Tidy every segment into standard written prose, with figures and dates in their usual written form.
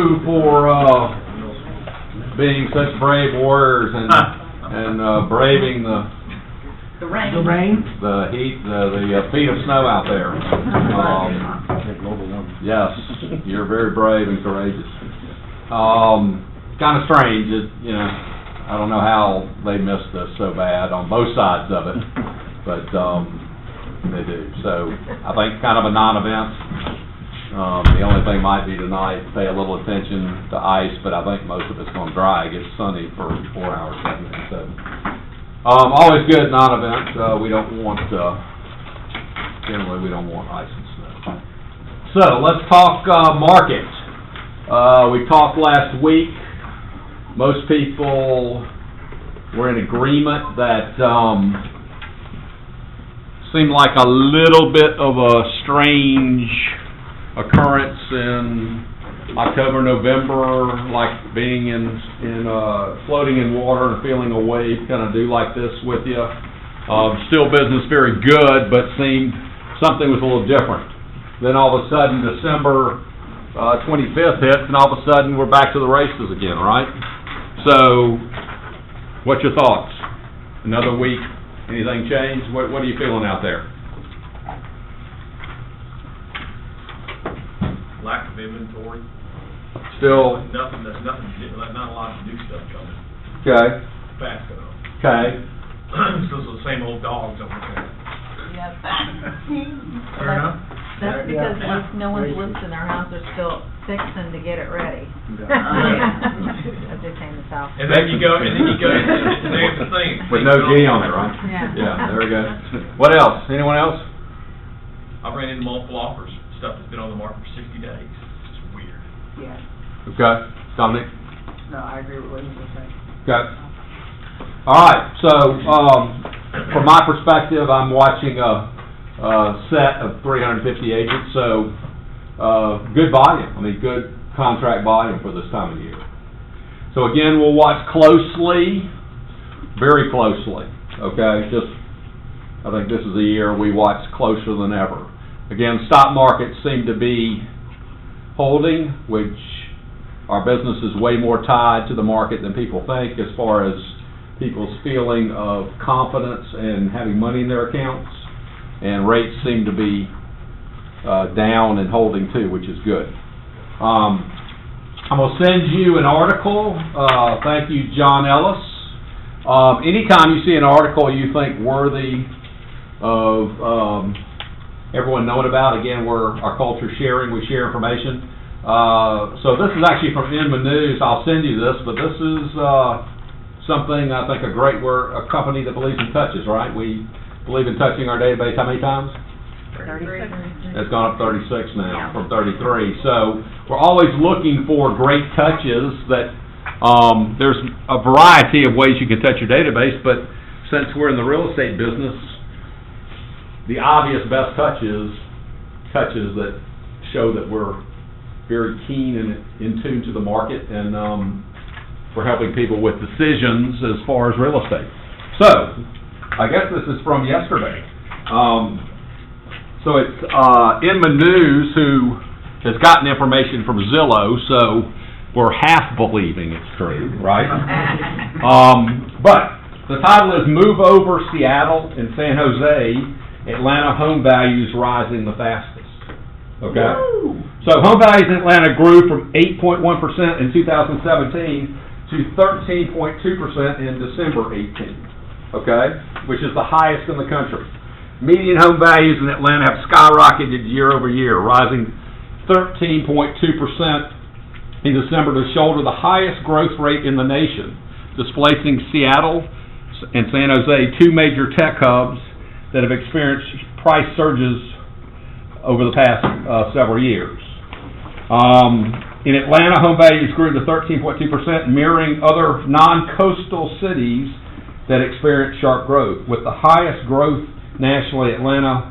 you for being such brave warriors and braving the rain, the heat, the feet of snow out there. Yes, you're very brave and courageous. Kind of strange, I don't know how they missed us so bad on both sides of it, but they do. So I think kind of a non-event. The only thing might be tonight, pay a little attention to ice, but I think most of it's going to dry. It gets sunny for 4 hours. So always good non-event. We don't want, generally we don't want ice and snow. So let's talk market. We talked last week. Most people were in agreement that seemed like a little bit of a strange occurrence in October, November, like being in floating in water and feeling a wave kind of do like this with you. Still business very good, but seemed something was a little different. Then all of a sudden December 25th hits, and all of a sudden we're back to the races again, right? So, what's your thoughts? Another week, anything changed? What are you feeling out there? Lack of inventory. Still nothing. There's nothing. Not a lot of new stuff coming. Okay. Fast enough. Okay. So it's the same old dogs over there. Yep. Fair enough. That's because no one's lived in their house. They're still fixing to get it ready. As they say in the South. And then you go, and there's the thing. With no G on it, right? Yeah. Yeah. There we go. What else? Anyone else? I ran into multiple offers. Stuff that's been on the market for 60 days. It's just weird. Yeah. Okay. Dominic? No, I agree with what you were saying. Okay. All right. So, from my perspective, I'm watching a set of 350 agents. So, good volume. I mean, good contract volume for this time of year. So again, we'll watch closely, very closely. Okay. I think this is a year we watch closer than ever. Again, stock markets seem to be holding, which our business is way more tied to the market than people think as far as people's feeling of confidence and having money in their accounts. And rates seem to be down and holding too, which is good. I'm going to send you an article. Thank you, John Ellis. Anytime you see an article you think worthy of everyone knowing about, again, we're our culture sharing, we share information. So this is actually from Inman News. I'll send you this, but this is something I think we're a company that believes in touches, right? We believe in touching our database how many times? 36. It's gone up 36 now from 33. So we're always looking for great touches that there's a variety of ways you can touch your database, but since we're in the real estate business, the obvious best touches that show that we're very keen and in tune to the market, and we're helping people with decisions as far as real estate. So, I guess this is from yesterday. So it's Inman News who has gotten information from Zillow, so we're half believing it's true, right? But the title is Move Over Seattle and San Jose, Atlanta home values rising the fastest. Okay? Woo! So home values in Atlanta grew from 8.1% in 2017 to 13.2% in December 18. Okay? Which is the highest in the country. Median home values in Atlanta have skyrocketed year over year, rising 13.2% in December to shoulder the highest growth rate in the nation, displacing Seattle and San Jose, two major tech hubs that have experienced price surges over the past several years. In Atlanta, home values grew to 13.2%, mirroring other non-coastal cities that experienced sharp growth. With the highest growth nationally, Atlanta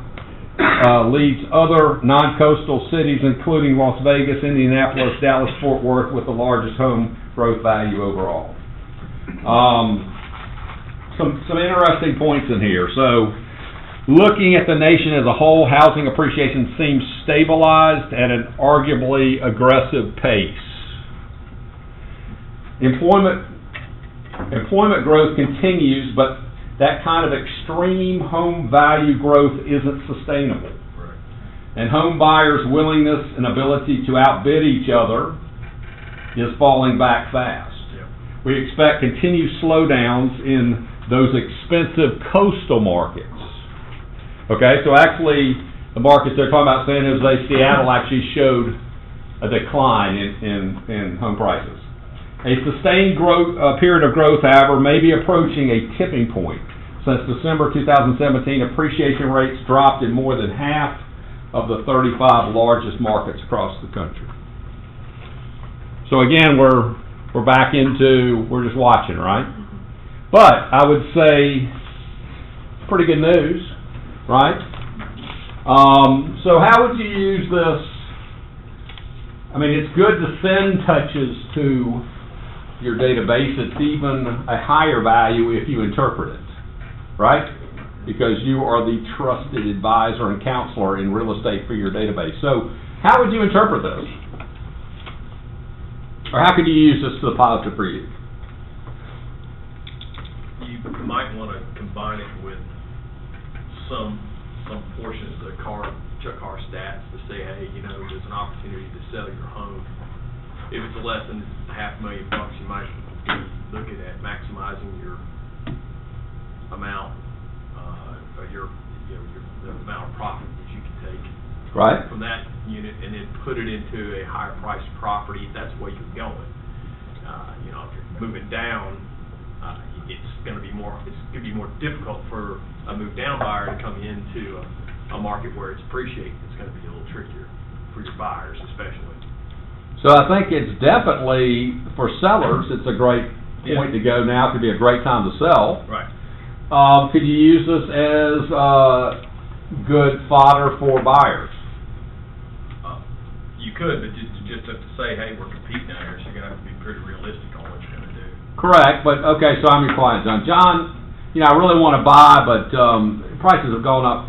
leads other non-coastal cities, including Las Vegas, Indianapolis, Dallas, Fort Worth, with the largest home growth value overall. Some interesting points in here. So, looking at the nation as a whole, housing appreciation seems stabilized at an arguably aggressive pace. employment growth continues, but that kind of extreme home value growth isn't sustainable. Right. And home buyers' willingness and ability to outbid each other is falling back fast. Yeah. We expect continued slowdowns in those expensive coastal markets. Okay, so actually, the markets they're talking about, San Jose, Seattle, actually showed a decline in home prices. A sustained growth, period of growth, however, may be approaching a tipping point. Since December 2017, appreciation rates dropped in more than half of the 35 largest markets across the country. So again, we're back into, we're just watching, right? But I would say pretty good news, right? So how would you use this? I mean, it's good to send touches to your database. It's even a higher value if you interpret it, right? Because you are the trusted advisor and counselor in real estate for your database. So how would you interpret this? Or how could you use this to the positive for you? You might want to combine it with some portions of the Chuck Carr stats to say, hey, you know, there's an opportunity to sell your home. If it's less than $500,000, you might be looking at maximizing your amount, or the amount of profit that you can take Right. from that unit, and then put it into a higher priced property if that's the way you're going. You know, if you're moving down, it's going to be more difficult for a move down buyer to come into a market where it's appreciating. It's going to be a little trickier for your buyers, especially. So I think it's definitely, for sellers, it's a great point to go now. It could be a great time to sell. Right. Could you use this as good fodder for buyers? You could, but just to say, hey, we're competing out here, so you're going to have to be pretty realistic on what you're going to do. Correct, but okay, so I'm your client, John. John, you know, I really want to buy, but prices have gone up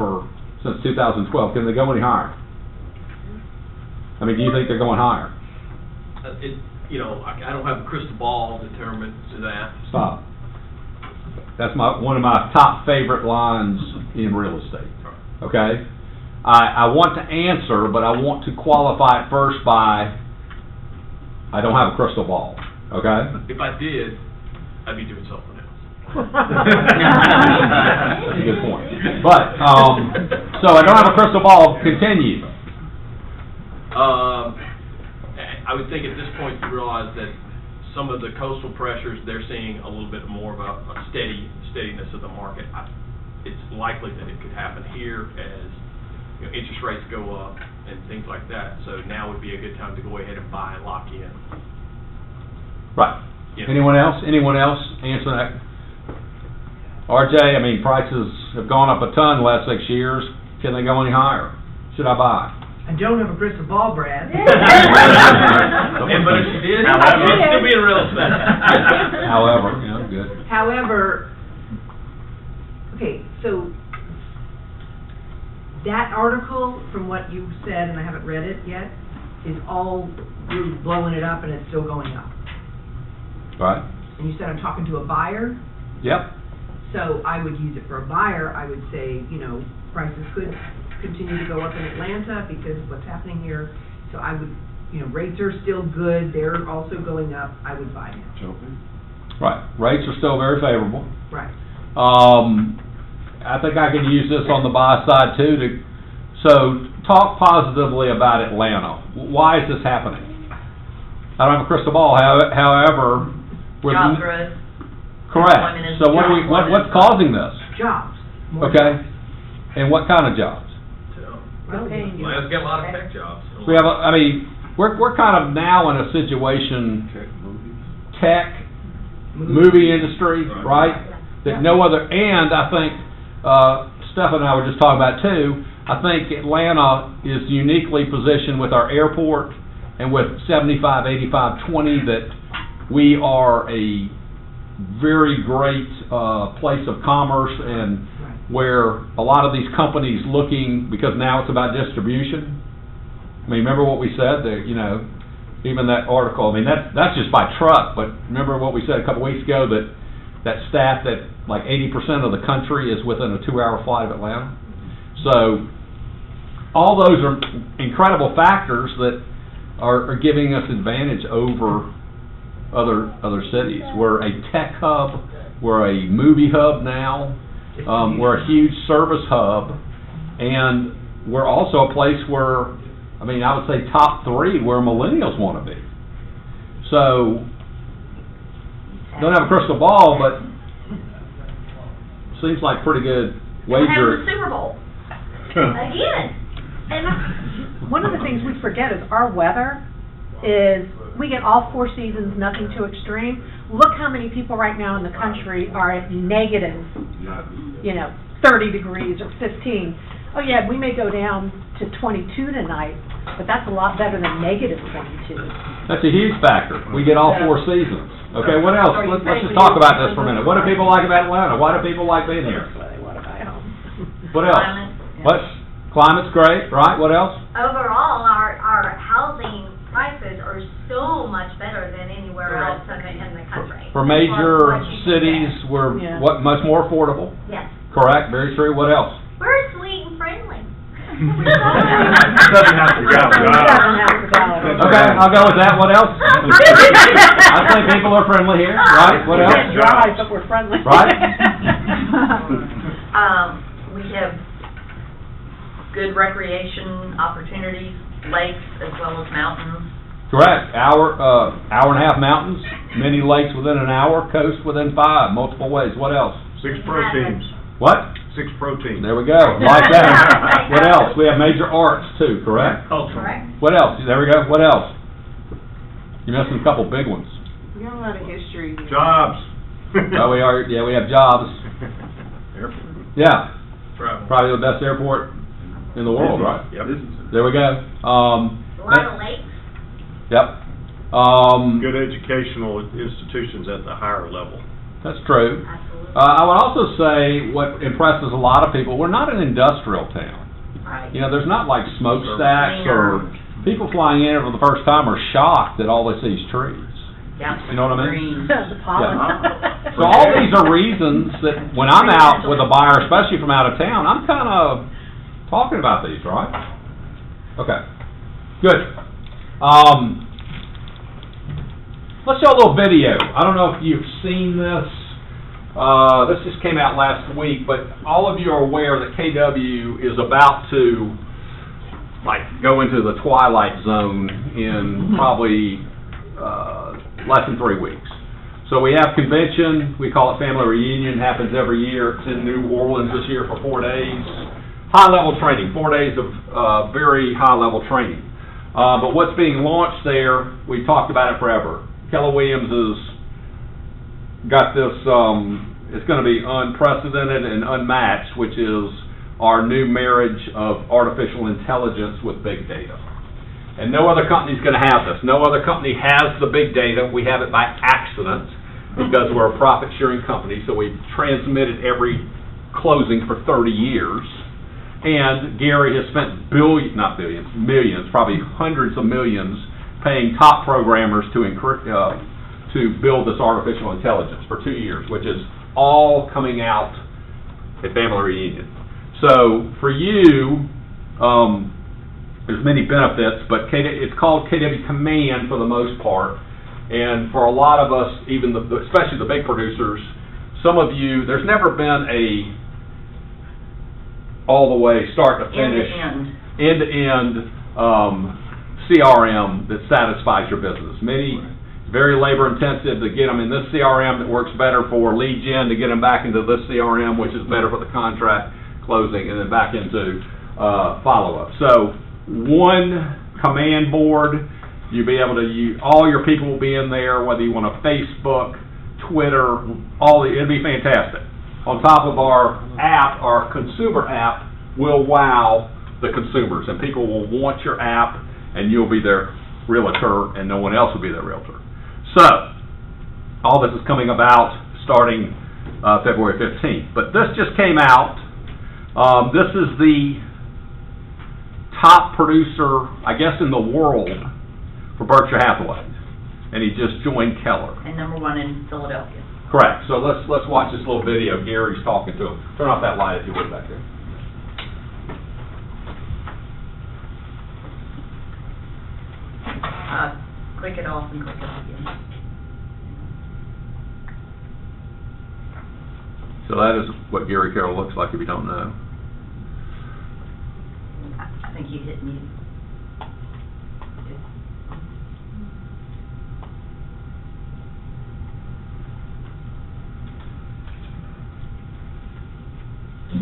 since 2012. Can they go any higher? I mean, do you think they're going higher? I don't have a crystal ball determined to that. Stop. That's one of my top favorite lines in real estate. Okay? I want to answer, but I want to qualify it first by, I don't have a crystal ball. Okay? If I did, I'd be doing something else. That's a good point. But, so I don't have a crystal ball. Continue. I would think at this point you realize that some of the coastal pressures, they're seeing a little bit more of a steadiness of the market. It's likely that it could happen here as interest rates go up and things like that. So now would be a good time to go ahead and buy and lock in. Right. Yeah. Anyone else? Anyone else answer that? RJ, I mean, prices have gone up a ton the last 6 years. Can they go any higher? Should I buy? I don't have a crystal ball, Brad. But if you did, you'd still be in real estate. However, good. However, okay, so that article, from what you said, and I haven't read it yet, is all you're blowing it up and it's still going up. Right. And you said I'm talking to a buyer, Yep. so I would use it for a buyer. I would say, prices could continue to go up in Atlanta because of what's happening here. So I would, rates are still good. They're also going up. I would buy now. Right. Rates are still very favorable. Right. I think I could use this on the buy side too. So talk positively about Atlanta. Why is this happening? I don't have a crystal ball. However, Job growth. correct. Employment is- So what's causing this? Jobs. More Okay. And what kind of jobs? Okay. Atlanta's got a lot of tech jobs. We have. We're kind of now in a situation. Tech, movie industry, right? That no other. And I think Steph and I were just talking about too. I think Atlanta is uniquely positioned with our airport and with 75, 85, 20 that we are a very great place of commerce and where a lot of these companies looking, because now it's about distribution. I mean, remember what we said, that, even that article, I mean, that's just by truck, but remember what we said a couple weeks ago, that stat that like 80% of the country is within a 2-hour flight of Atlanta? So, all those are incredible factors that are giving us advantage over other cities. We're a tech hub, we're a movie hub now, we're a huge service hub, and we're also a place where, I mean, I would say top 3 where millennials want to be. So, don't have a crystal ball, but seems like pretty good wager. Have the Super Bowl again. And one of the things we forget is our weather is, we get all 4 seasons, nothing too extreme. Look how many people right now in the country are at negative, 30 degrees or 15. Oh yeah, we may go down to 22 tonight, but that's a lot better than negative 22. That's a huge factor. We get all 4 seasons. Okay, what else? Let's just talk about this for a minute. What do people like about Atlanta? Why do people like being here? What else? What? Climate's great, right? What else? overall, our housing prices are so much better than anywhere else in the country. For major cities, we're much more affordable. Yes. Correct, very true. What else? We're sweet and friendly. Doesn't have to go. Okay, I'll go with that. What else? I think people are friendly here, right? What else? Dry, but we're friendly. Right? We have good recreation opportunities, lakes as well as mountains. Correct. Hour and a half mountains, many lakes within an hour, coast within 5, multiple ways. What else? 6 pro teams. What? 6 pro teams. There we go. Like that. What else? We have major arts too, correct? Correct. What else? There we go. What else? You're missing a couple big ones. We got a lot of history. Jobs. Oh, we are. Yeah, we have jobs. Airport. Yeah. Travel. Probably the best airport in the world, right? Yep. There we go. A lot of lakes. Yep. Good educational institutions at the higher level. That's true. Absolutely. I would also say what impresses a lot of people, we're not an industrial town. Right. You know, there's not like smokestacks or people flying in for the first time are shocked that all they see is trees. Yeah. You know what I mean? The pollen. So all these are reasons that when I'm out with a buyer, especially from out of town, I'm kind of talking about these, right? Okay. Good. Let's show a little video. I don't know if you've seen this. This just came out last week, but all of you are aware that KW is about to go into the twilight zone in probably less than 3 weeks. So we have convention, we call it Family Reunion, happens every year. It's in New Orleans this year for 4 days. High-level training, 4 days of very high-level training. But what's being launched there, we've talked about it forever. Keller Williams has got this, it's going to be unprecedented and unmatched, which is our new marriage of artificial intelligence with big data. And no other company's going to have this. No other company has the big data. We have it by accident because we're a profit-sharing company, so we've transmitted every closing for 30 years. And Gary has spent millions, probably hundreds of millions, paying top programmers to build this artificial intelligence for 2 years, which is all coming out at Family Reunion. So for you, there's many benefits, but it's called KW Command for the most part. And for a lot of us, even especially the big producers, some of you, there's never been a all the way start to finish, end-to-end CRM that satisfies your business. Many very labor intensive to get them in this CRM that works better for lead gen, to get them back into this CRM, which is better for the contract closing, and then back into follow-up. So one command board, you'll be able to use, all your people will be in there, whether you want to Facebook, Twitter, it'll be fantastic. On top of our app, our consumer app will wow the consumers, and people will want your app, and you'll be their realtor, and no one else will be their realtor. So, all this is coming about starting February 15th. But this just came out. This is the top producer, I guess, in the world for Berkshire Hathaway, and he just joined Keller. And number one in Philadelphia. Correct. So let's watch this little video. Gary's talking to him. Turn off that light if you would back there. Click it off and click it on again. So that is what Gary Carroll looks like if you don't know. I think you hit mute.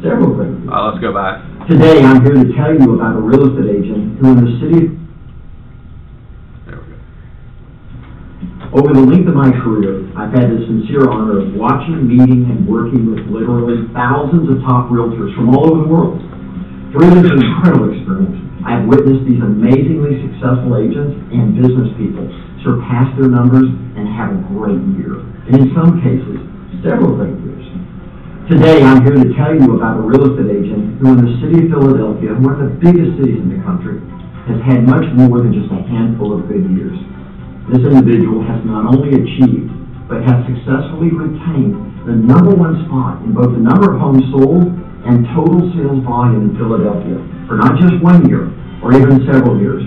Several things. Let's go back. Today, I'm here to tell you about a real estate agent who in the city, There we go. over the length of my career, I've had the sincere honor of watching, meeting, and working with literally thousands of top realtors from all over the world. Through this incredible experience, I've witnessed these amazingly successful agents and business people surpass their numbers and have a great year. And in some cases, several great years. Today, I'm here to tell you about a real estate agent who in the city of Philadelphia, one of the biggest cities in the country, has had much more than just a handful of good years. This individual has not only achieved, but has successfully retained the #1 spot in both the number of homes sold and total sales volume in Philadelphia for not just 1 year or even several years,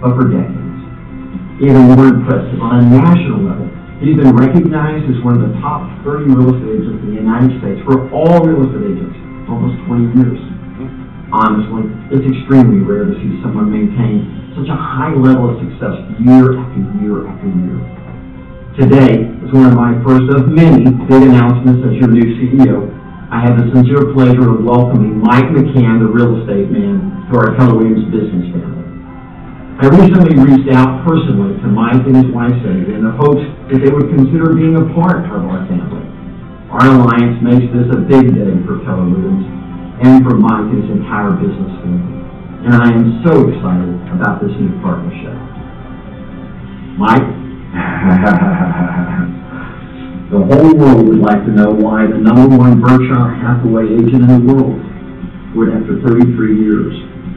but for decades. Even more impressive, on a national level, he's been recognized as one of the top 30 real estate agents in the United States for all real estate agents for almost 20 years. Honestly, it's extremely rare to see someone maintain such a high level of success year after year after year. Today is one of my first of many big announcements as your new CEO. I have the sincere pleasure of welcoming Mike McCann, the real estate man, to our Keller Williams business family. I recently reached out personally to Mike and his wife, Sadie, in the hopes that they would consider being a part of our family. Our alliance makes this a big day for Keller Williams and for Mike and his entire business family. And I am so excited about this new partnership. Mike? The whole world would like to know why the #1 Berkshire Hathaway agent in the world would, after 33 years,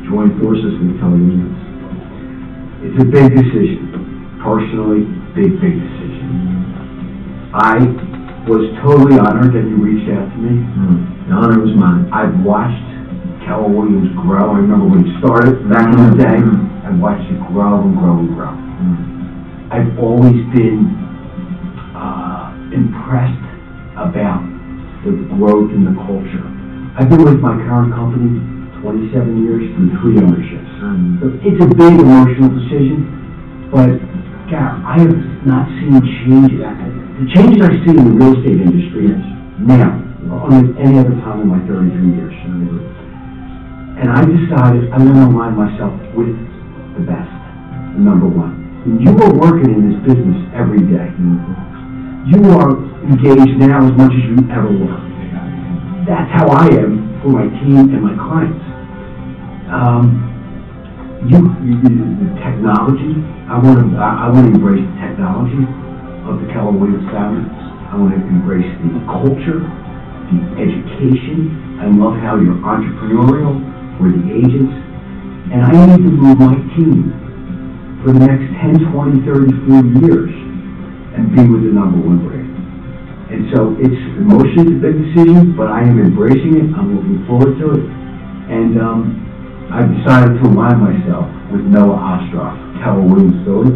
join forces with Keller Williams. It's a big decision. Personally, big decision. I was totally honored that you reached out to me. The honor was mine. I've watched Keller Williams grow. I remember when it started back in the day. I watched it grow and grow and grow. I've always been impressed about the growth in the culture. I've been with my current company 27 years through 3 ownerships. So it's a big emotional decision, but God, I have not seen changes. The changes I see in the real estate industry now, unlike any other time in my 33 years. And I decided I'm going to align myself with the best, the #1. When you are working in this business every day, you are engaged now as much as you ever were. That's how I am for my team and my clients. The technology, I want to embrace the technology of the Keller Williams family. I want to embrace the culture, the education. I love how you're entrepreneurial for the agents. And I need to move my team for the next 10, 20, 30, 40 years and be with the #1 brand. And so it's emotionally a big decision, but I am embracing it. I'm looking forward to it. And I've decided to align myself with Noah Ostroff, Keller Williams Philly,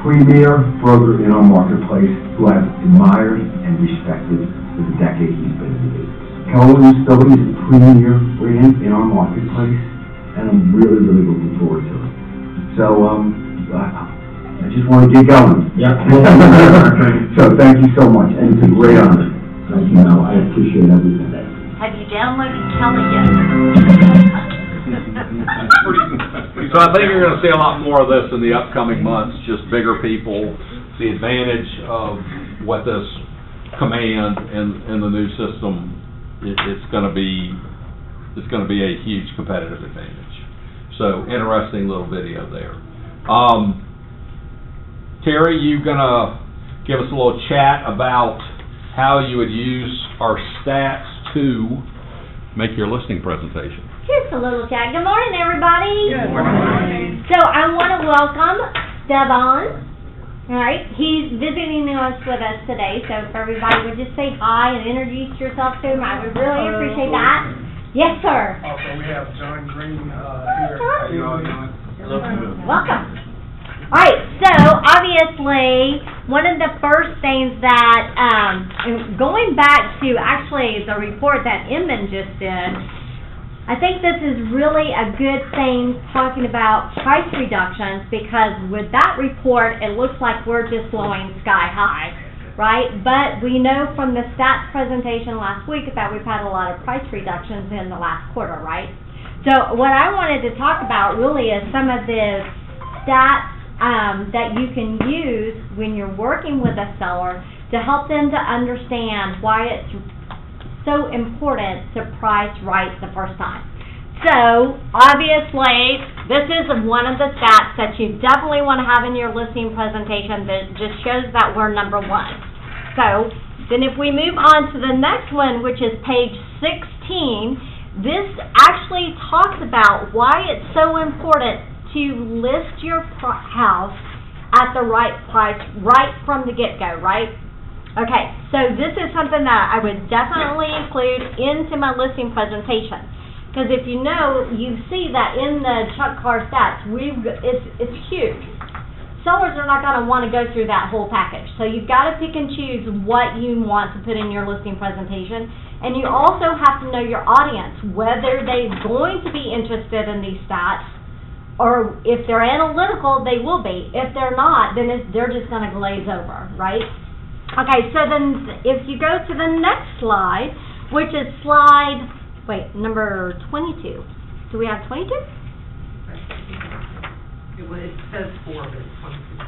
premier broker in our marketplace who I've admired and respected for the decade he's been in the business. Keller Williams Philly is a premier brand in our marketplace, and I'm really, really looking forward to it. So I just want to get going. Yeah. So thank you so much, and it's a great honor. Thank you, Noah. I appreciate everything. Have you downloaded Kelly yet? So I think you're going to see a lot more of this in the upcoming months, just bigger people, the advantage of what this command in the new system, it's going to be a huge competitive advantage. So interesting little video there. Terry, you going to give us a little chat about how you would use our stats to make your listing presentation? Just a little chat. Good morning, everybody. Good morning. So I want to welcome Devon. All right, he's visiting us with us today. So if everybody would just say hi and introduce yourself to him, I would really appreciate that. Yes, sir. Also, we have John Green here. Welcome. All right, so obviously, one of the first things that, going back to actually the report that Inman just did, I think this is really a good thing talking about price reductions, because with that report, it looks like we're just blowing sky high, right? But we know from the stats presentation last week that we've had a lot of price reductions in the last quarter, right? So what I wanted to talk about really is some of the stats that you can use when you're working with a seller to help them to understand why it's so important to price right the first time. So, obviously, this is one of the stats that you definitely want to have in your listing presentation that just shows that we're number one. So, then if we move on to the next one, which is page 16, this actually talks about why it's so important to list your house at the right price right from the get-go, right? Okay, so this is something that I would definitely include into my listing presentation. Because if you know, you see that in the Chuck Carr stats, it's huge. Sellers are not going to want to go through that whole package. So you've got to pick and choose what you want to put in your listing presentation. And you also have to know your audience, whether they're going to be interested in these stats, or if they're analytical, they will be. If they're not, then they're just going to glaze over, right? Okay, so then if you go to the next slide, which is number 22. Do we have 22? It says 4, but it's 22.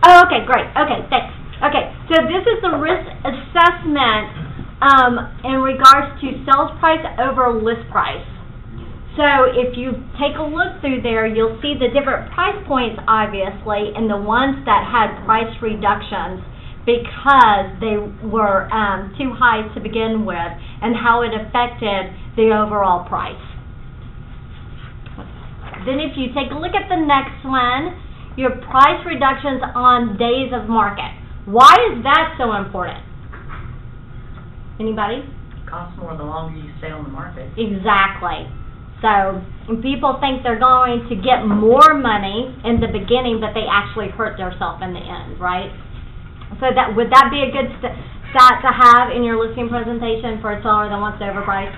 Oh, okay, great. Okay, thanks. Okay, so this is the risk assessment in regards to sales price over list price. So if you take a look through there, you'll see the different price points, obviously, and the ones that had price reductions because they were too high to begin with, and how it affected the overall price. Then if you take a look at the next one, your price reductions on days of market. Why is that so important? Anybody? It costs more the longer you stay on the market. Exactly. So people think they're going to get more money in the beginning, but they actually hurt themselves in the end, right? So would that be a good stat to have in your listing presentation for a seller that wants to overprice?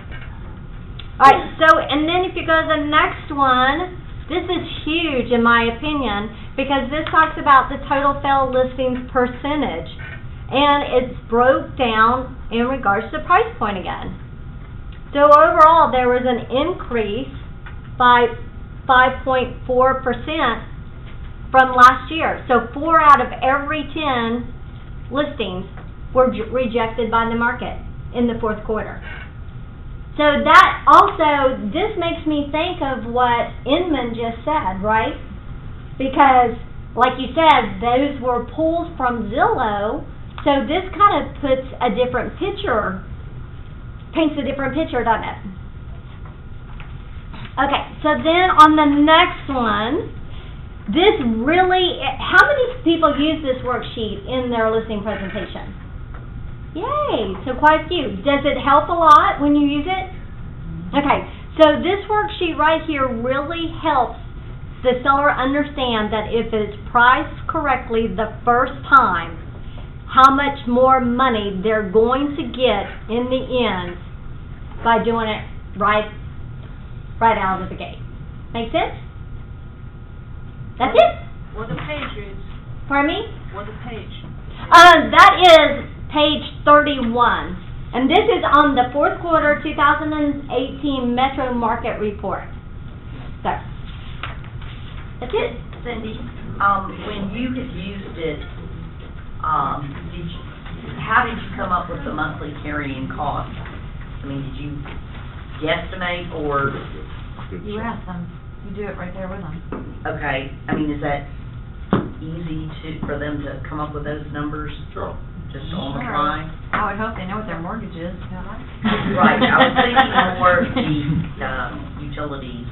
All right, so, and then if you go to the next one, this is huge in my opinion, because this talks about the total failed listings percentage, and it's broke down in regards to price point again. So overall, there was an increase by 5.4% from last year. So 4 out of every 10 listings were rejected by the market in the fourth quarter. So that also, this makes me think of what Inman just said, right? Because, like you said, those were pulls from Zillow, so this kind of puts a different picture, paints a different picture, doesn't it? Okay, so then on the next one, this really, how many people use this worksheet in their listing presentation? Yay, so quite a few. Does it help a lot when you use it? Okay, so this worksheet right here really helps the seller understand that if it's priced correctly the first time, how much more money they're going to get in the end by doing it right out of the gate. Make sense? That's it? What the page is? Pardon me? What the page? That is page 31. And this is on the fourth quarter 2018 Metro Market Report. So, that's it. Cindy, when you had used it, how did you come up with the monthly carrying cost? I mean, did you guesstimate or? You ask them. You do it right there with them. Okay, I mean, is that easy for them to come up with those numbers? Sure. Just on the fly? I would hope they know what their mortgage is. Right, I was thinking more you utilities.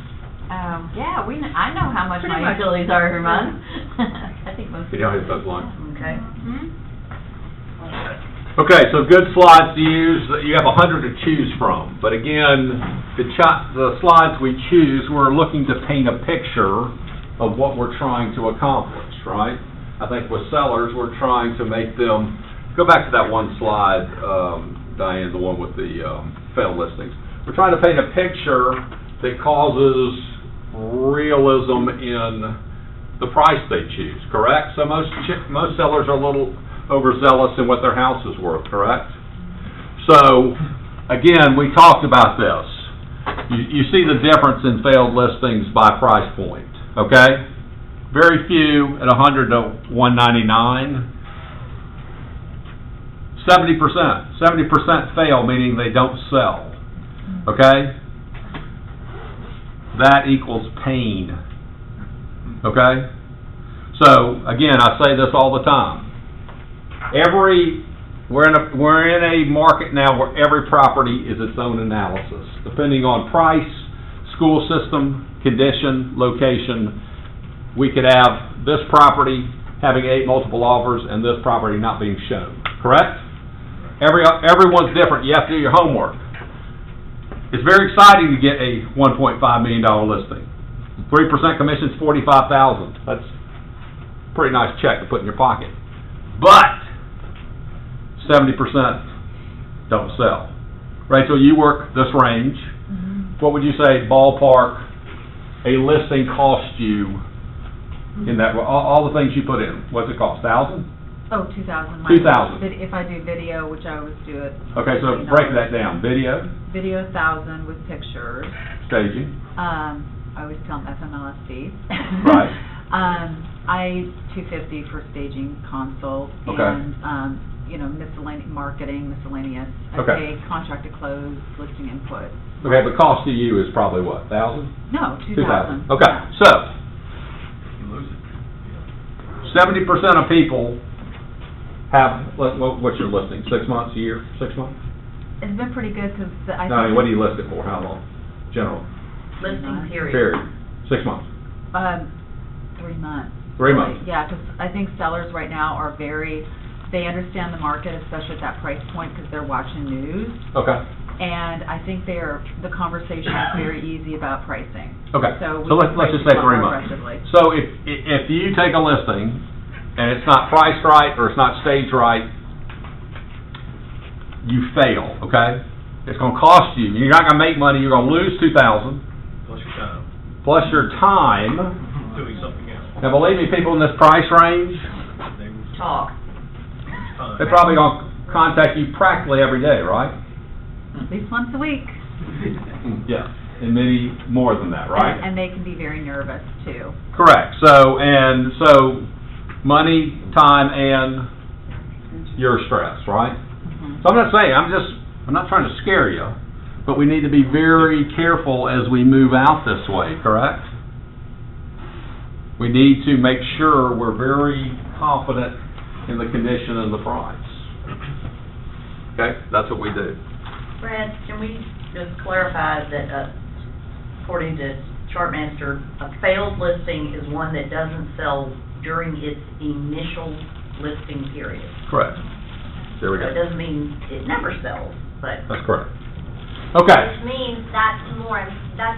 Yeah, I know how much Pretty my much. utilities are every month. I think most You people. know, his bug line. Okay. Okay, so good slides to use. You have 100 to choose from. But again, the slides we choose, we're looking to paint a picture of what we're trying to accomplish, right? I think with sellers, we're trying to make them, go back to that one slide, Diane, the one with the failed listings. We're trying to paint a picture that causes realism in the price they choose, correct? So most sellers are a little overzealous in what their house is worth, correct? So, again, we talked about this. You see the difference in failed listings by price point, okay? Very few at 100 to 199. 70% fail, meaning they don't sell, okay? That equals pain, okay? So, again, I say this all the time. We're in a market now where every property is its own analysis, depending on price, school system, condition, location. We could have this property having 8 multiple offers and this property not being shown, correct? Everyone's different. You have to do your homework. It's very exciting to get a $1.5 million listing. 3% commission is $45,000. That's a pretty nice check to put in your pocket. But 70% don't sell. Rachel, you work this range. What would you say, ballpark, a listing cost you in that, all the things you put in? What's it cost, 1,000? Oh, 2,000. 2,000. If I do video, which I always do it. Okay, so break that down. Video, Video 1,000 with pictures. staging, I always tell them FMLS fees. Right. I $250 for staging consult Okay. and miscellaneous marketing, miscellaneous. I Okay. pay contract to close, listing input. okay, but cost to you is probably what, 1,000? No, 2,000. Okay, so 70% of people have, what's your listing, 6 months, a year, 6 months? It's been pretty good because I. No, I mean, what do you list it for, how long, general? Listing period. Period, 6 months. 3 months. 3 months. Yeah, because I think sellers right now are they understand the market, especially at that price point, because they're watching news. Okay. And I think the conversation is very easy about pricing. Okay, So so let's just say 3 more months. aggressively. So if you take a listing, and it's not priced right, or it's not staged right, you fail, okay? It's gonna cost you, you're not gonna make money, you're gonna lose 2,000, Plus your time, plus your time. doing something else. Now, believe me, people in this price range, They was Talk. time. they're probably gonna contact you practically every day, right? At least once a week. Yeah, and maybe more than that, right? And they can be very nervous too. Correct. So money, time, and your stress, right? So I'm not saying, I'm not trying to scare you, but we need to be very careful as we move out this way, correct? We need to make sure we're very confident in the condition and the price. Okay, that's what we do. Brad, can we just clarify that, according to Chartmaster, a failed listing is one that doesn't sell during its initial listing period? Correct. There we So it go. doesn't mean it never sells, but That's correct. Okay. Which means that's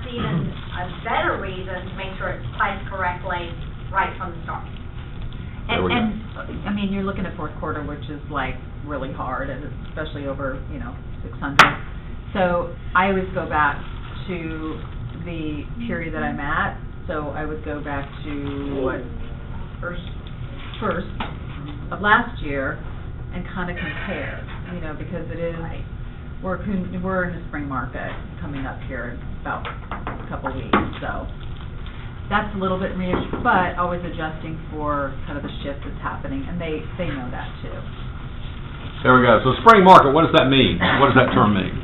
even a better reason to make sure it's priced correctly right from the start. There we go. And I mean, you're looking at fourth quarter, which is like really hard, and especially over 600. So I always go back to the period that I'm at. So I would go back to first of last year and kind of compare, because it is we're in the spring market coming up here in about a couple weeks. So that's a little bit but always adjusting for kind of the shift that's happening, and they know that too. There we go. So spring market, what does that mean? What does that term mean?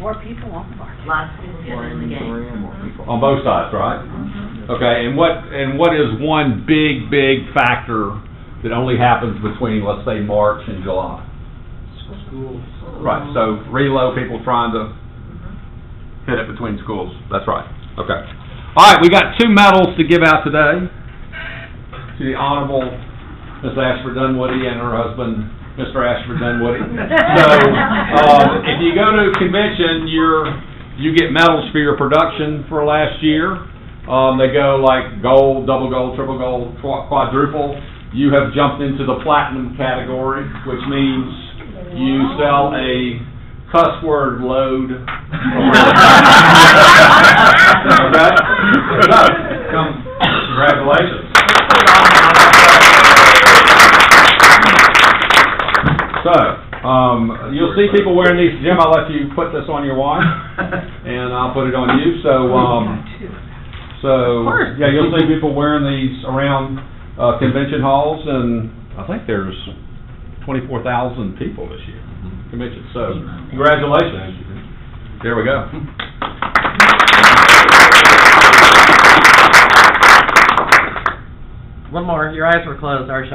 More people on the market. lots of people get in the game. On both sides, right? Okay, and what is one big factor that only happens between, let's say, March and July? Schools. Right, so reload, people trying to hit it between schools. That's right. Okay. All right, we got 2 medals to give out today to the Honorable Ms. Ashford Dunwoody and her husband, Mr. Ashford Dunwoody. So, if you go to a convention, you get medals for your production for last year. They go like gold, double gold, triple gold, quadruple. You have jumped into the platinum category, which means you sell a cuss word load. Okay? So, congratulations. So, you'll see people wearing these. Jim, I'll let you put this on your watch, and I'll put it on you. Yeah, you'll see people wearing these around convention halls, and I think there's 24,000 people this year convention. So, congratulations. There we go. One more. Your eyes were closed, are you?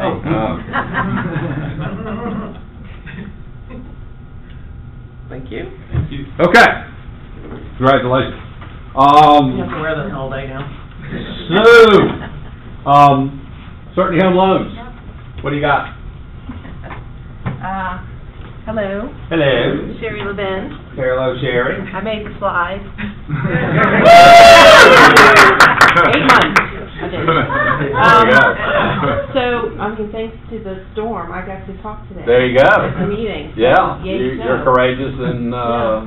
Thank you. Thank you. Okay. Congratulations. You have to wear this all day now. So, Certainty Home Loans. What do you got? Hello. Hello. Sherry Levin. Hello, Sherry. I made the slides. 8 months. I did. Thanks to the storm, I got to talk today. There you go. At the meeting. Yeah, Yay, you're courageous and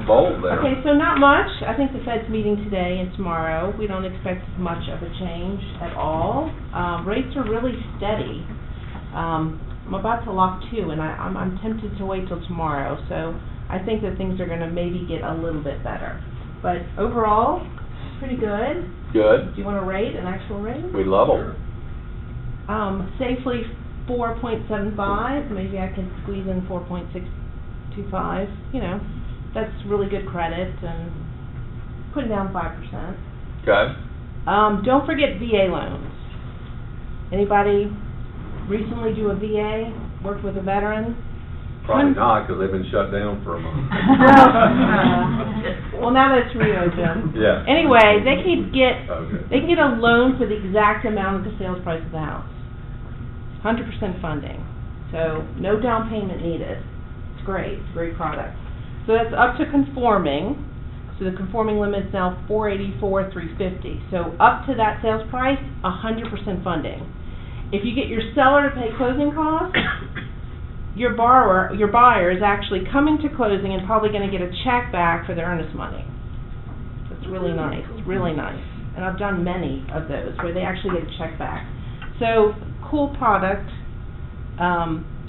bold there. Okay, so not much. I think the Fed's meeting today and tomorrow. We don't expect much of a change at all. Rates are really steady. I'm about to lock 2, and I'm tempted to wait till tomorrow. So I think that things are going to maybe get a little bit better. But overall, pretty good. Good. Do you want a rate, an actual rate? We love them. Safely 4.75. Maybe I can squeeze in 4.625. You know, that's really good credit, and put down 5%. Okay. Don't forget VA loans. Anybody recently do a VA? Worked with a veteran? Probably not, because they've been shut down for a month. Well, now that's reopened. Yeah. Anyway, they can get a loan for the exact amount of the sales price of the house. 100% funding. So no down payment needed. It's great. It's a great product. So that's up to conforming. So the conforming limit is now $484,350. So up to that sales price, 100% funding. If you get your seller to pay closing costs, your buyer is actually coming to closing and probably going to get a check back for their earnest money. It's really nice. It's really nice. And I've done many of those where they actually get a check back. So, cool product.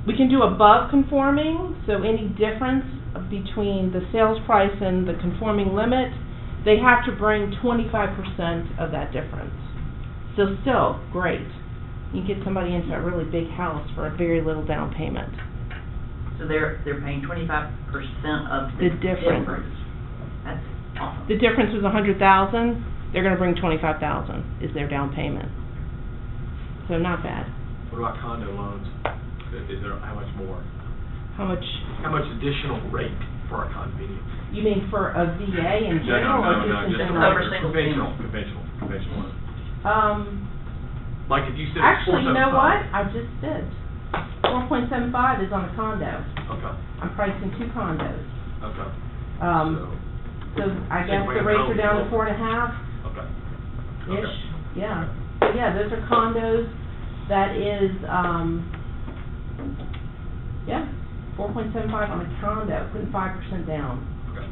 We can do above conforming, so any difference between the sales price and the conforming limit, they have to bring 25% of that difference. So still, great. You can get somebody into a really big house for a very little down payment. So they're paying 25% of the difference. That's awesome. The difference was $100,000. They're going to bring $25,000 is their down payment. So not bad. What about condo loans? Is there, how much more? How much additional rate for our convenience? You mean for a VA in general, or just in general? Conventional loan. Like if you said actually, you know what? I just did. 4.75 is on a condo. Okay. I'm pricing 2 condos. Okay. So I guess the rates are down to 4.5. Okay. Ish. Yeah. But yeah, those are condos. That is 4.75 on a condo, putting 5% down. Okay.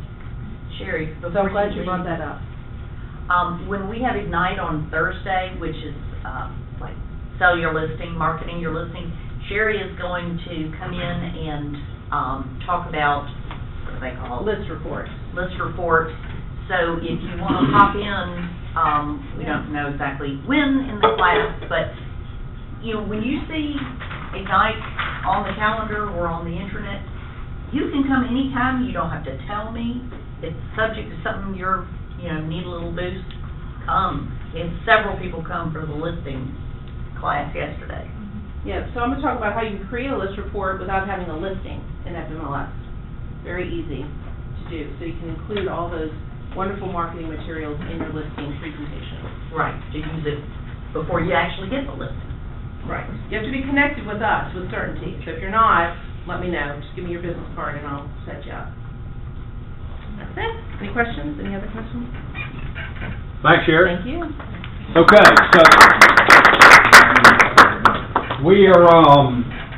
Sherry, So I'm glad you brought that up. When we have Ignite on Thursday, which is like sell your listing, marketing your listing, Sherry is going to come in and talk about, what do they call it? List reports. List reports. So if you want to hop in, we don't know exactly when in the class, but you know, when you see Ignite on the calendar or on the internet, you can come anytime. You don't have to tell me. It's subject to something need a little boost. Come. And several people come for the listing class yesterday. Yeah, so I'm going to talk about how you can create a list report without having a listing in FMLS. Very easy to do. So you can include all those wonderful marketing materials in your listing presentation. Right, to use it before you actually get the listing. Right. You have to be connected with us with certainty. So if you're not, let me know. Just give me your business card and I'll set you up. That's it. Any questions? Any other questions? Thanks, Sherry. Thank you. Okay, so we are,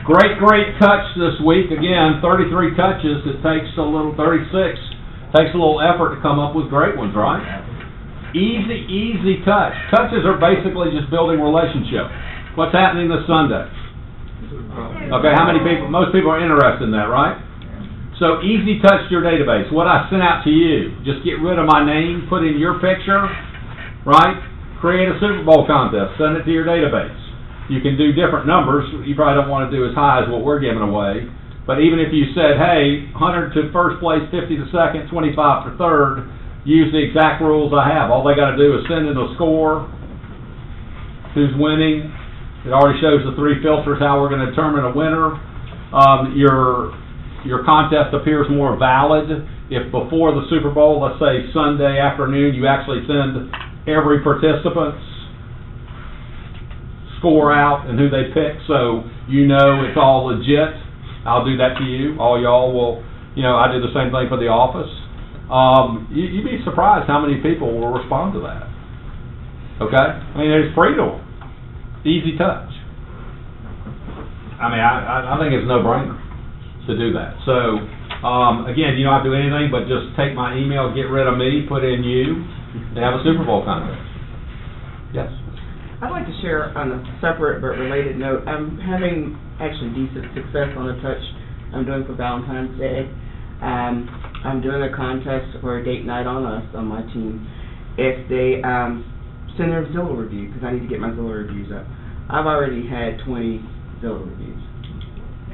great touch this week. Again, 33 touches. It takes a little, 36, takes a little effort to come up with great ones, right? Easy touch. Touches are basically just building relationship. What's happening this Sunday? Okay, how many people, most people are interested in that, right? So easy touch your database. What I sent out to you, just get rid of my name, put in your picture, right? Create a Super Bowl contest, send it to your database. You can do different numbers. You probably don't want to do as high as what we're giving away. But even if you said, hey, 100 to first place, 50 to second, 25 to third, use the exact rules I have. All they got to do is send in a score, who's winning. It already shows the 3 filters, how we're going to determine a winner. Your contest appears more valid if before the Super Bowl, let's say Sunday afternoon, you actually send every participant's score out and who they pick, so you know it's all legit. I'll do that to you. All y'all will, I do the same thing for the office. You'd be surprised how many people will respond to that. Okay? I mean, it's free to them. Easy touch. I mean, I think it's a no-brainer to do that. So, again, you don't have to do anything but just take my email, get rid of me, put in you, and have a Super Bowl contest. Yes? I'd like to share on a separate but related note. I'm having actually decent success on a touch I'm doing for Valentine's Day. I'm doing a contest for a date night on us, on my team. If they send their Zillow review, because I need to get my Zillow reviews up. I've already had 20 Zillow reviews.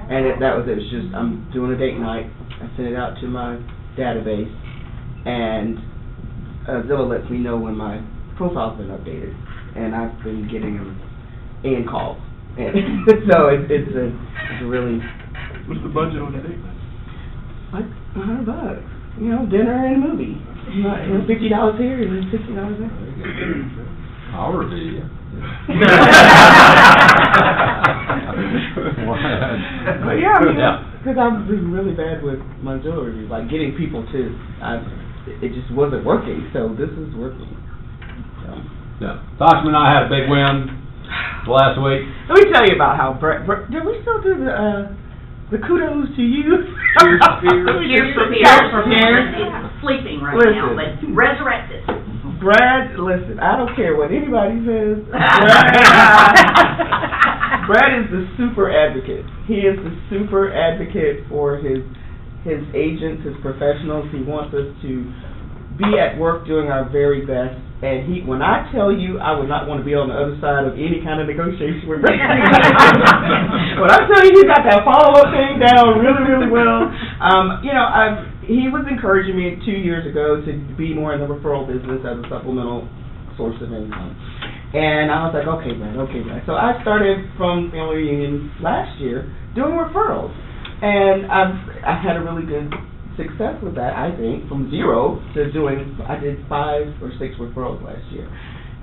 And that was it. It's just, I'm doing a date night. I send it out to my database, and Zillow lets me know when my profile's been updated. And I've been getting them and calls. And so it's a really... What's the budget on the date? Like $100. Dinner and a movie. $50 here and $60 there. I'll review you. But because I've been really bad with my Zillow reviews, like getting people to, it just wasn't working, so this is working. Yeah. Toshman and I had a big win last week. Let me tell you about how Brett, did we still do the kudos to you? Cheers for Pierce. Sleeping right now, but resurrected. Brad, listen, I don't care what anybody says. Brad is the super advocate. He is the super advocate for his agents, his professionals. He wants us to be at work doing our very best. And when I tell you I would not want to be on the other side of any kind of negotiation with Brad. When I tell you he got that follow-up thing down really, really well. He was encouraging me 2 years ago to be more in the referral business as a supplemental source of income. And I was like, okay, Brad. So I started from family reunion last year doing referrals. And I had a really good success with that, I think, from zero to I did 5 or 6 referrals last year.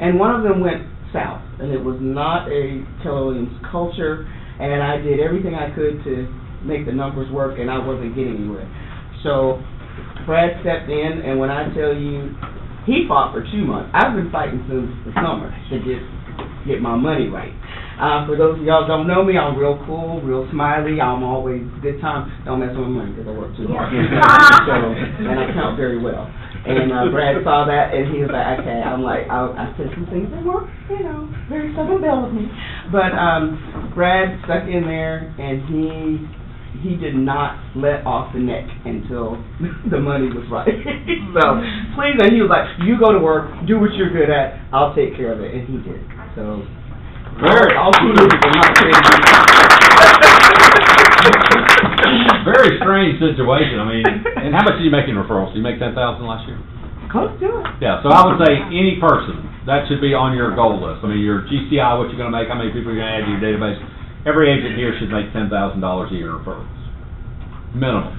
And one of them went south, and it was not a Keller Williams culture, and I did everything I could to make the numbers work, and I wasn't getting anywhere. So Brad stepped in, and when I tell you, he fought for 2 months. I've been fighting since the summer to get my money right. For those of y'all who don't know me, I'm real cool, real smiley. I'm always good time. Don't mess with my money because I work too hard. And I count very well. And Brad saw that, and he was like, okay. I'm like, I said some things that were, very Southern Belle of me. But Brad stuck in there, and he did not let off the neck until the money was right. So please, and he was like, you go to work, do what you're good at, I'll take care of it. And he did. So very strange situation. I mean, and how much did you make in referrals? Did you make $10,000 last year? Close to it. Yeah, so I would say any person, that should be on your goal list. I mean, your GCI, what you're going to make, how many people you're going to add to your database. Every agent here should make $10,000 a year in referrals. Minimum.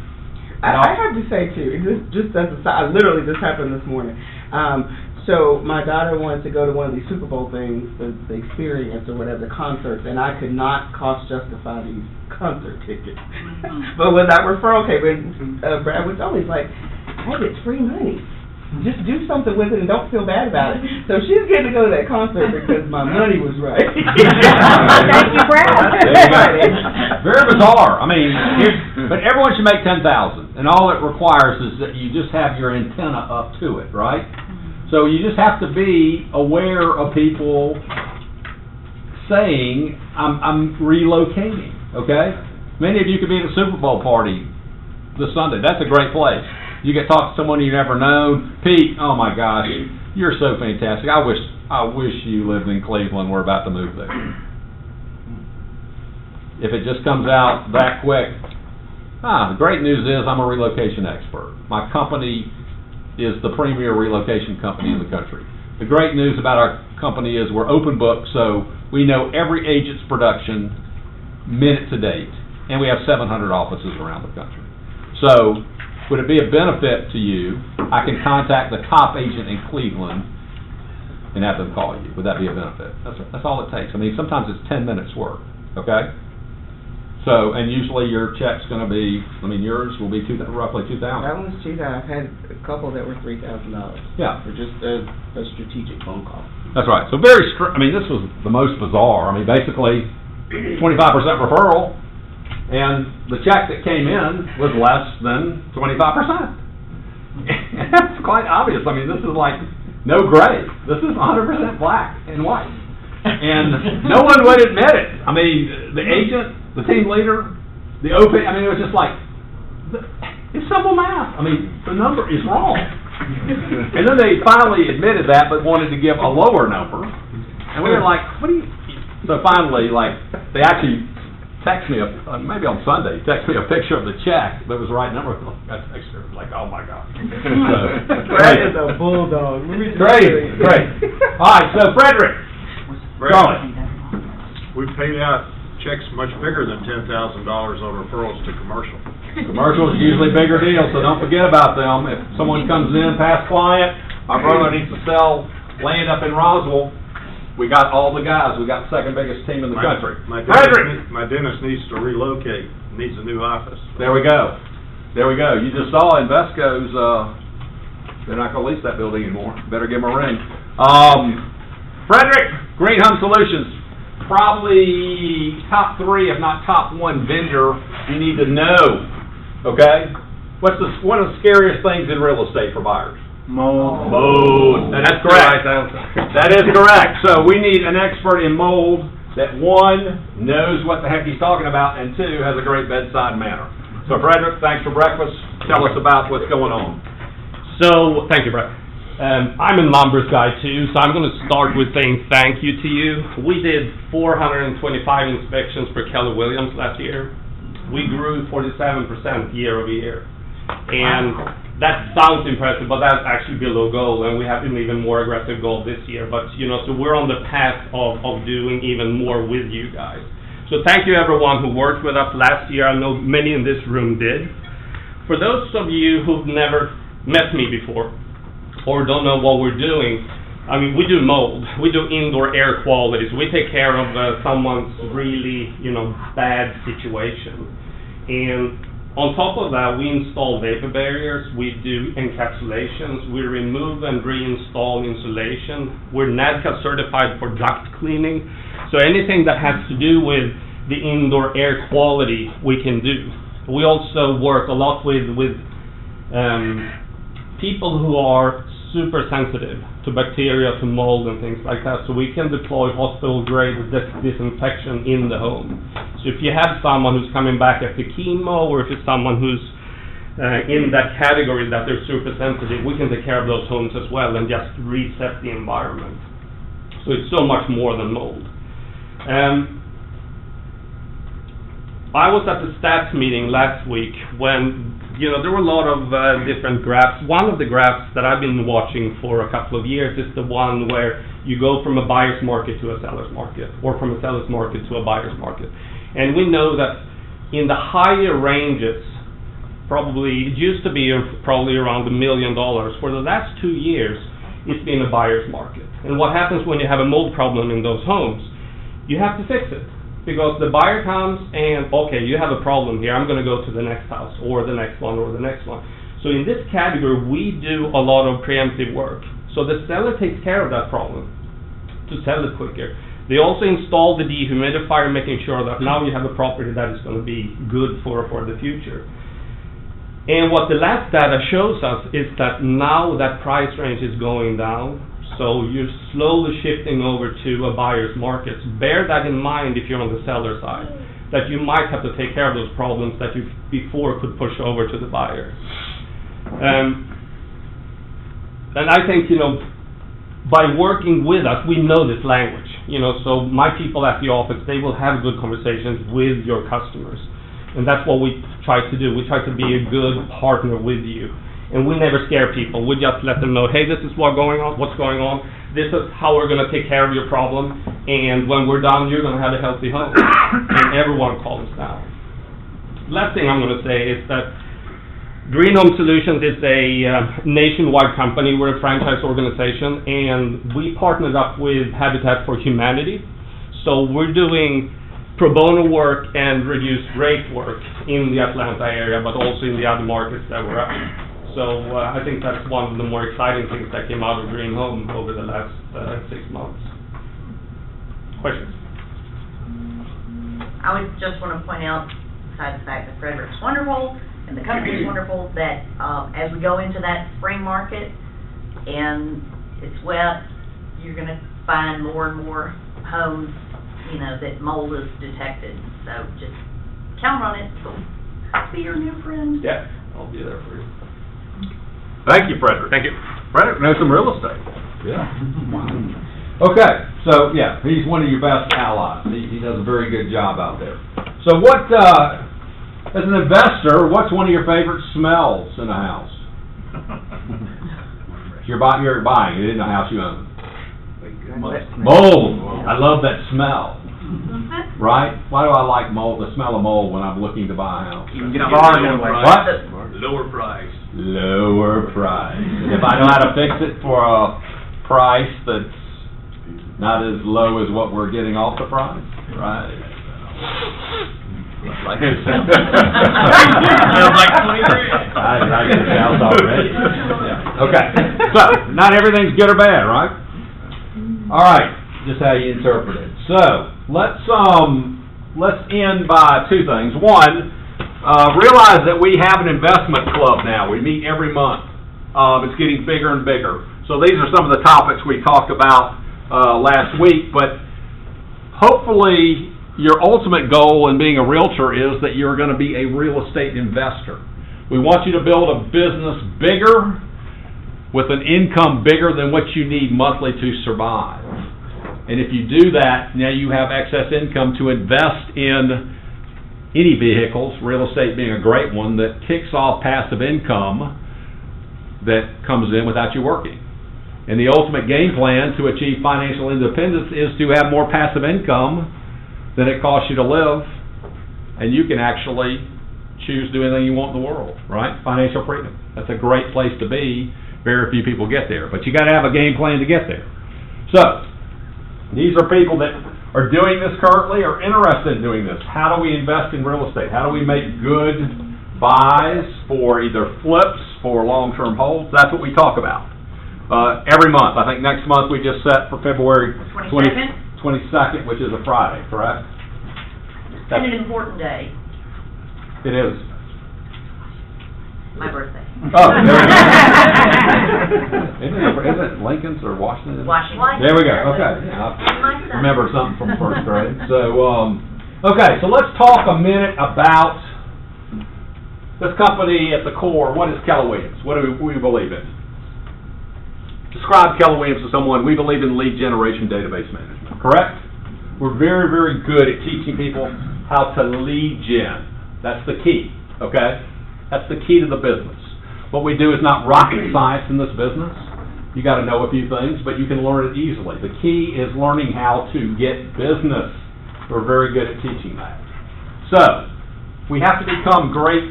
I have to say too, just as a side, literally this happened this morning. So my daughter wanted to go to one of these Super Bowl things, the experience or whatever, the concerts, and I could not cost justify these concert tickets. But when that referral came in, Brad was always like, hey, it's free money. Just do something with it and don't feel bad about it. So she's getting to go to that concert because my money was right. Thank you, Brad. Very bizarre. I mean, but everyone should make 10,000, and all it requires is that you just have your antenna up to it, right? So you just have to be aware of people saying, I'm relocating, okay? Many of you could be at a Super Bowl party this Sunday. That's a great place. You get to talk to someone you've never known. Pete, oh my gosh, you're so fantastic. I wish you lived in Cleveland. We're about to move there. If it just comes out that quick, the great news is I'm a relocation expert. My company is the premier relocation company in the country. The great news about our company is we're open book, so we know every agent's production minute to date, and we have 700 offices around the country. So, would it be a benefit to you? I can contact the top agent in Cleveland and have them call you. Would that be a benefit? That's all it takes. I mean, sometimes it's 10 minutes work, okay? So, and usually your check's going to be, I mean, yours will be roughly $2,000. That one's $2,000. I've had a couple that were $3,000. Yeah. For just a strategic phone call. That's right. So I mean, this was the most bizarre. I mean, basically, 25% referral, and the check that came in was less than 25%. That's quite obvious. I mean, this is like no gray. This is 100% black and white. And no one would admit it. I mean, the agent, the team leader, the OP, I mean, it was just like, it's simple math. I mean, the number is wrong. And then they finally admitted that, but wanted to give a lower number. And we were like, what do you... So finally, like, they actually text me, maybe on Sunday, text me a picture of the check that was the right number. I texted her, like, oh my God. So, Brad is a bulldog. Great. All right, so Frederick. We've paid out checks much bigger than $10,000 on referrals to commercial. Commercial is usually a bigger deal, so don't forget about them. If someone comes in, past client, my brother needs to sell land up in Roswell, we got all the guys. We got the second biggest team in the country. My dentist needs to relocate, needs a new office. There we go. You just saw Invesco's, they're not going to lease that building anymore. Better give them a ring. Frederick, Green Home Solutions, probably top 3, if not top 1 vendor you need to know, okay? What's one of the scariest things in real estate for buyers? Mold. That's correct. That is correct. So we need an expert in mold that, 1, knows what the heck he's talking about, and 2, has a great bedside manner. So Frederick, thanks for breakfast. Tell us about what's going on. So, thank you, Brett. I'm a numbers guy too, so I'm going to start with saying thank you to you. We did 425 inspections for Keller Williams last year. We grew 47% year over year. And that sounds impressive, but that's actually below goal, and we have an even more aggressive goal this year. But, so we're on the path of doing even more with you guys. So thank you everyone who worked with us last year. I know many in this room did. For those of you who've never met me before, or don't know what we're doing, I mean, we do mold, we do indoor air quality, so we take care of someone's really, bad situation. And on top of that, we install vapor barriers, we do encapsulations, we remove and reinstall insulation. We're NADCA certified for duct cleaning, so anything that has to do with the indoor air quality, we can do. We also work a lot with people who are super sensitive to bacteria, to mold and things like that, so we can deploy hospital-grade disinfection in the home. So if you have someone who's coming back after chemo, or if it's someone who's in that category that they're super sensitive, we can take care of those homes as well and just reset the environment. So it's so much more than mold. I was at the stats meeting last week when there were a lot of different graphs. One of the graphs that I've been watching for a couple of years is the one where you go from a buyer's market to a seller's market, or from a seller's market to a buyer's market. And we know that in the higher ranges, probably, it used to be probably around $1 million. For the last 2 years, it's been a buyer's market. And what happens when you have a mold problem in those homes? You have to fix it. Because the buyer comes and, okay, you have a problem here, I'm going to go to the next house, or the next one, or the next one. So in this category, we do a lot of preemptive work. So the seller takes care of that problem to sell it quicker. They also install the dehumidifier, making sure that now you have a property that is going to be good for the future. And what the last data shows us is that now that price range is going down, so you're slowly shifting over to a buyer's market. Bear that in mind if you're on the seller side, that you might have to take care of those problems that you before could push over to the buyer. And I think, by working with us, we know this language. So my people at the office, they will have good conversations with your customers. And that's what we try to do. We try to be a good partner with you. And we never scare people. We just let them know, hey, this is what's going on. This is how we're going to take care of your problem. And when we're done, you're going to have a healthy home. And everyone calms down. Last thing I'm going to say is that Green Home Solutions is a nationwide company. We're a franchise organization. And we partnered up with Habitat for Humanity. So we're doing pro bono work and reduced rate work in the Atlanta area, but also in the other markets that we're at. So I think that's one of the more exciting things that came out of Green Home over the last 6 months. Questions? I would just want to point out, besides the fact that Frederick's wonderful and the company's wonderful, that as we go into that spring market and it's wet, you're going to find more and more homes, that mold is detected. So just count on it. Be your new friend. Yeah, I'll be there for you. Thank you, Frederick. Thank you. Frederick knows some real estate. Yeah. Okay, so, yeah, he's one of your best allies. He does a very good job out there. So what, as an investor, what's one of your favorite smells in a house? You're buying it in a house you own. Mold. I love that smell. Right? Why do I like mold? The smell of mold when I'm looking to buy a house. You can get a bargain. What? Lower price. Lower price. If I know how to fix it for a price that's not as low as what we're getting off the price, right? Like it sounds like 23. I like the sounds already. Yeah. Okay. So, not everything's good or bad, right? All right. Just how you interpret it. So, let's end by two things. One, realize that we have an investment club now. We meet every month. It's getting bigger and bigger. So these are some of the topics we talked about last week, but hopefully your ultimate goal in being a realtor is that you're going to be a real estate investor. We want you to build a business bigger with an income bigger than what you need monthly to survive. And if you do that, now you have excess income to invest in any vehicles, real estate being a great one, that kicks off passive income that comes in without you working. And the ultimate game plan to achieve financial independence is to have more passive income than it costs you to live, and you can actually choose to do anything you want in the world, right? Financial freedom. That's a great place to be. Very few people get there, but you got to have a game plan to get there. So, these are people that are doing this currently or interested in doing this. How do we invest in real estate? How do we make good buys for either flips, for long-term holds? That's what we talk about every month. I think next month we just set for February 22nd, which is a Friday, correct? And an important day. It is. My birthday. Oh, there we go. Isn't it Lincoln's or Washington? Washington. There we go. Okay. I remember something from first grade. So, okay. So let's talk a minute about this company at the core. What is Keller Williams? What do we believe in? Describe Keller Williams to someone. We believe in lead generation database management. Correct? We're very, very good at teaching people how to lead gen. That's the key. Okay? That's the key to the business. What we do is not rocket science in this business. You got to know a few things, but you can learn it easily. The key is learning how to get business. We're very good at teaching that. So, we have to become great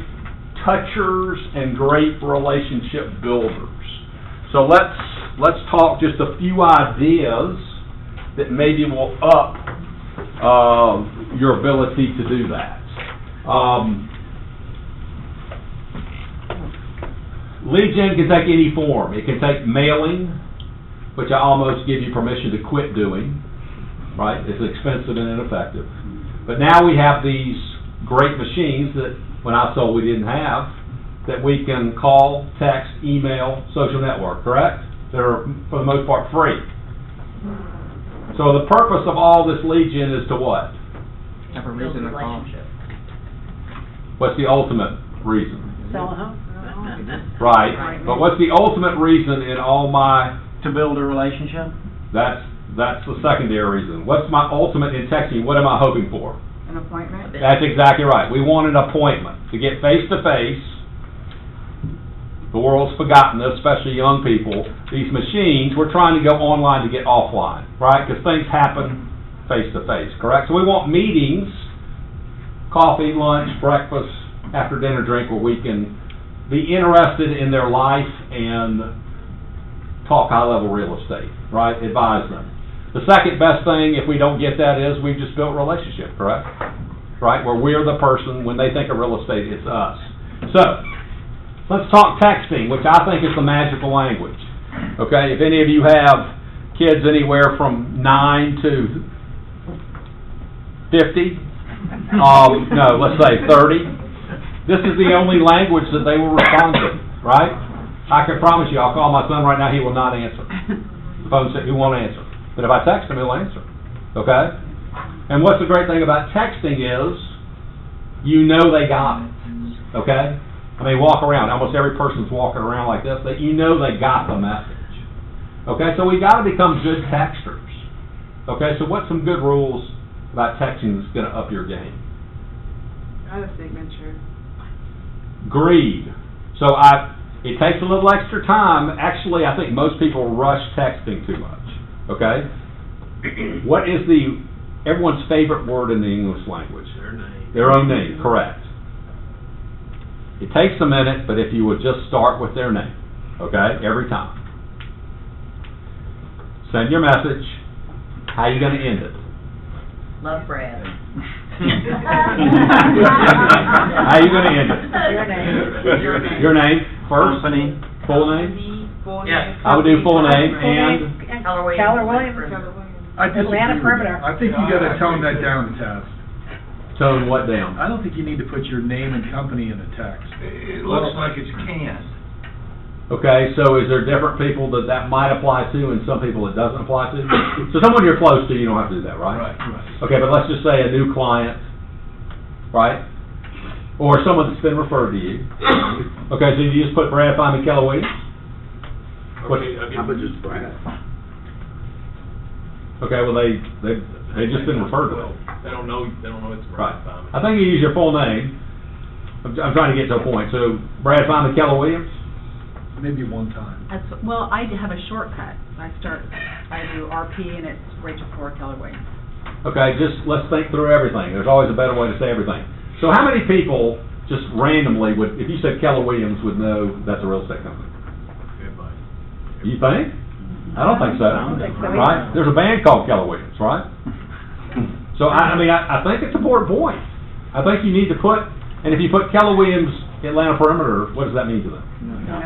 touchers and great relationship builders. So let's talk just a few ideas that maybe will up your ability to do that. Lead gen can take any form. It can take mailing, which I almost give you permission to quit doing, right? It's expensive and ineffective. But now we have these great machines that when I sold we didn't have, that we can call, text, email, social network, correct? They're, for the most part, free. So the purpose of all this lead gen is to what? Have a reason to call. What's the ultimate reason? Sell a home. Right. But what's the ultimate reason in all my... To build a relationship? That's the secondary reason. What's my ultimate in texting? What am I hoping for? An appointment? That's exactly right. We want an appointment to get face-to-face. The world's forgotten this, especially young people. These machines, we're trying to go online to get offline, right? Because things happen face-to-face, correct? So we want meetings, coffee, lunch, breakfast, after dinner drink, where we can be interested in their life and talk high-level real estate, right? Advise them. The second best thing, if we don't get that, is we've just built a relationship, correct? Right? Where we're the person, when they think of real estate, it's us. So, let's talk texting, which I think is the magical language. Okay? If any of you have kids anywhere from 9 to 50, no, let's say 30, this is the only language that they will respond to, right? I can promise you, I'll call my son right now, he will not answer. The phone said he won't answer. But if I text him, he'll answer. Okay? And what's the great thing about texting is, you know they got it. Okay? I mean, walk around. Almost every person's walking around like this. That you know they got the message. Okay? So we got to become good texters. Okay? So what's some good rules about texting that's going to up your game? I have a signature. Greed. So it takes a little extra time. Actually, I think most people rush texting too much. Okay? What is everyone's favorite word in the English language? Their name. Their own name, correct. It takes a minute, but if you would just start with their name, okay, every time. Send your message. How are you going to end it? Love Brad. How are you going to end it? Your name. Your name first. Company. Full name. Yeah. I would do full name and Keller Williams. Keller Williams. I disagree Atlanta with perimeter. you. I think you gotta tone that down in text. tone what down? I don't think you need to put your name and company in the text. It looks like it's canned. Okay, so is there different people that might apply to and some people it doesn't apply to? So someone you're close to, you don't have to do that, right? Right. Okay, but let's just say a new client, right? Or someone that's been referred to you. Okay, so you just put Brad Feynman, Keller Williams? Okay, How about just Brad? Okay, well, they just been referred to them. They don't know it's Right. Brad Feynman. I think you use your full name. I'm trying to get to a point. So Brad Feynman, Keller Williams? Maybe one time. Well, I have a shortcut. I do RP and it's Rachel Ford, Keller Williams. Okay, just let's think through everything. There's always a better way to say everything. So how many people just randomly would, if you said Keller Williams, would know that's a real estate company? Everybody. You think? I don't think so. I don't think so either. Right? There's a band called Keller Williams, right? So I think it's an important point. I think you need to put, and if you put Keller Williams Atlanta Perimeter, what does that mean to them?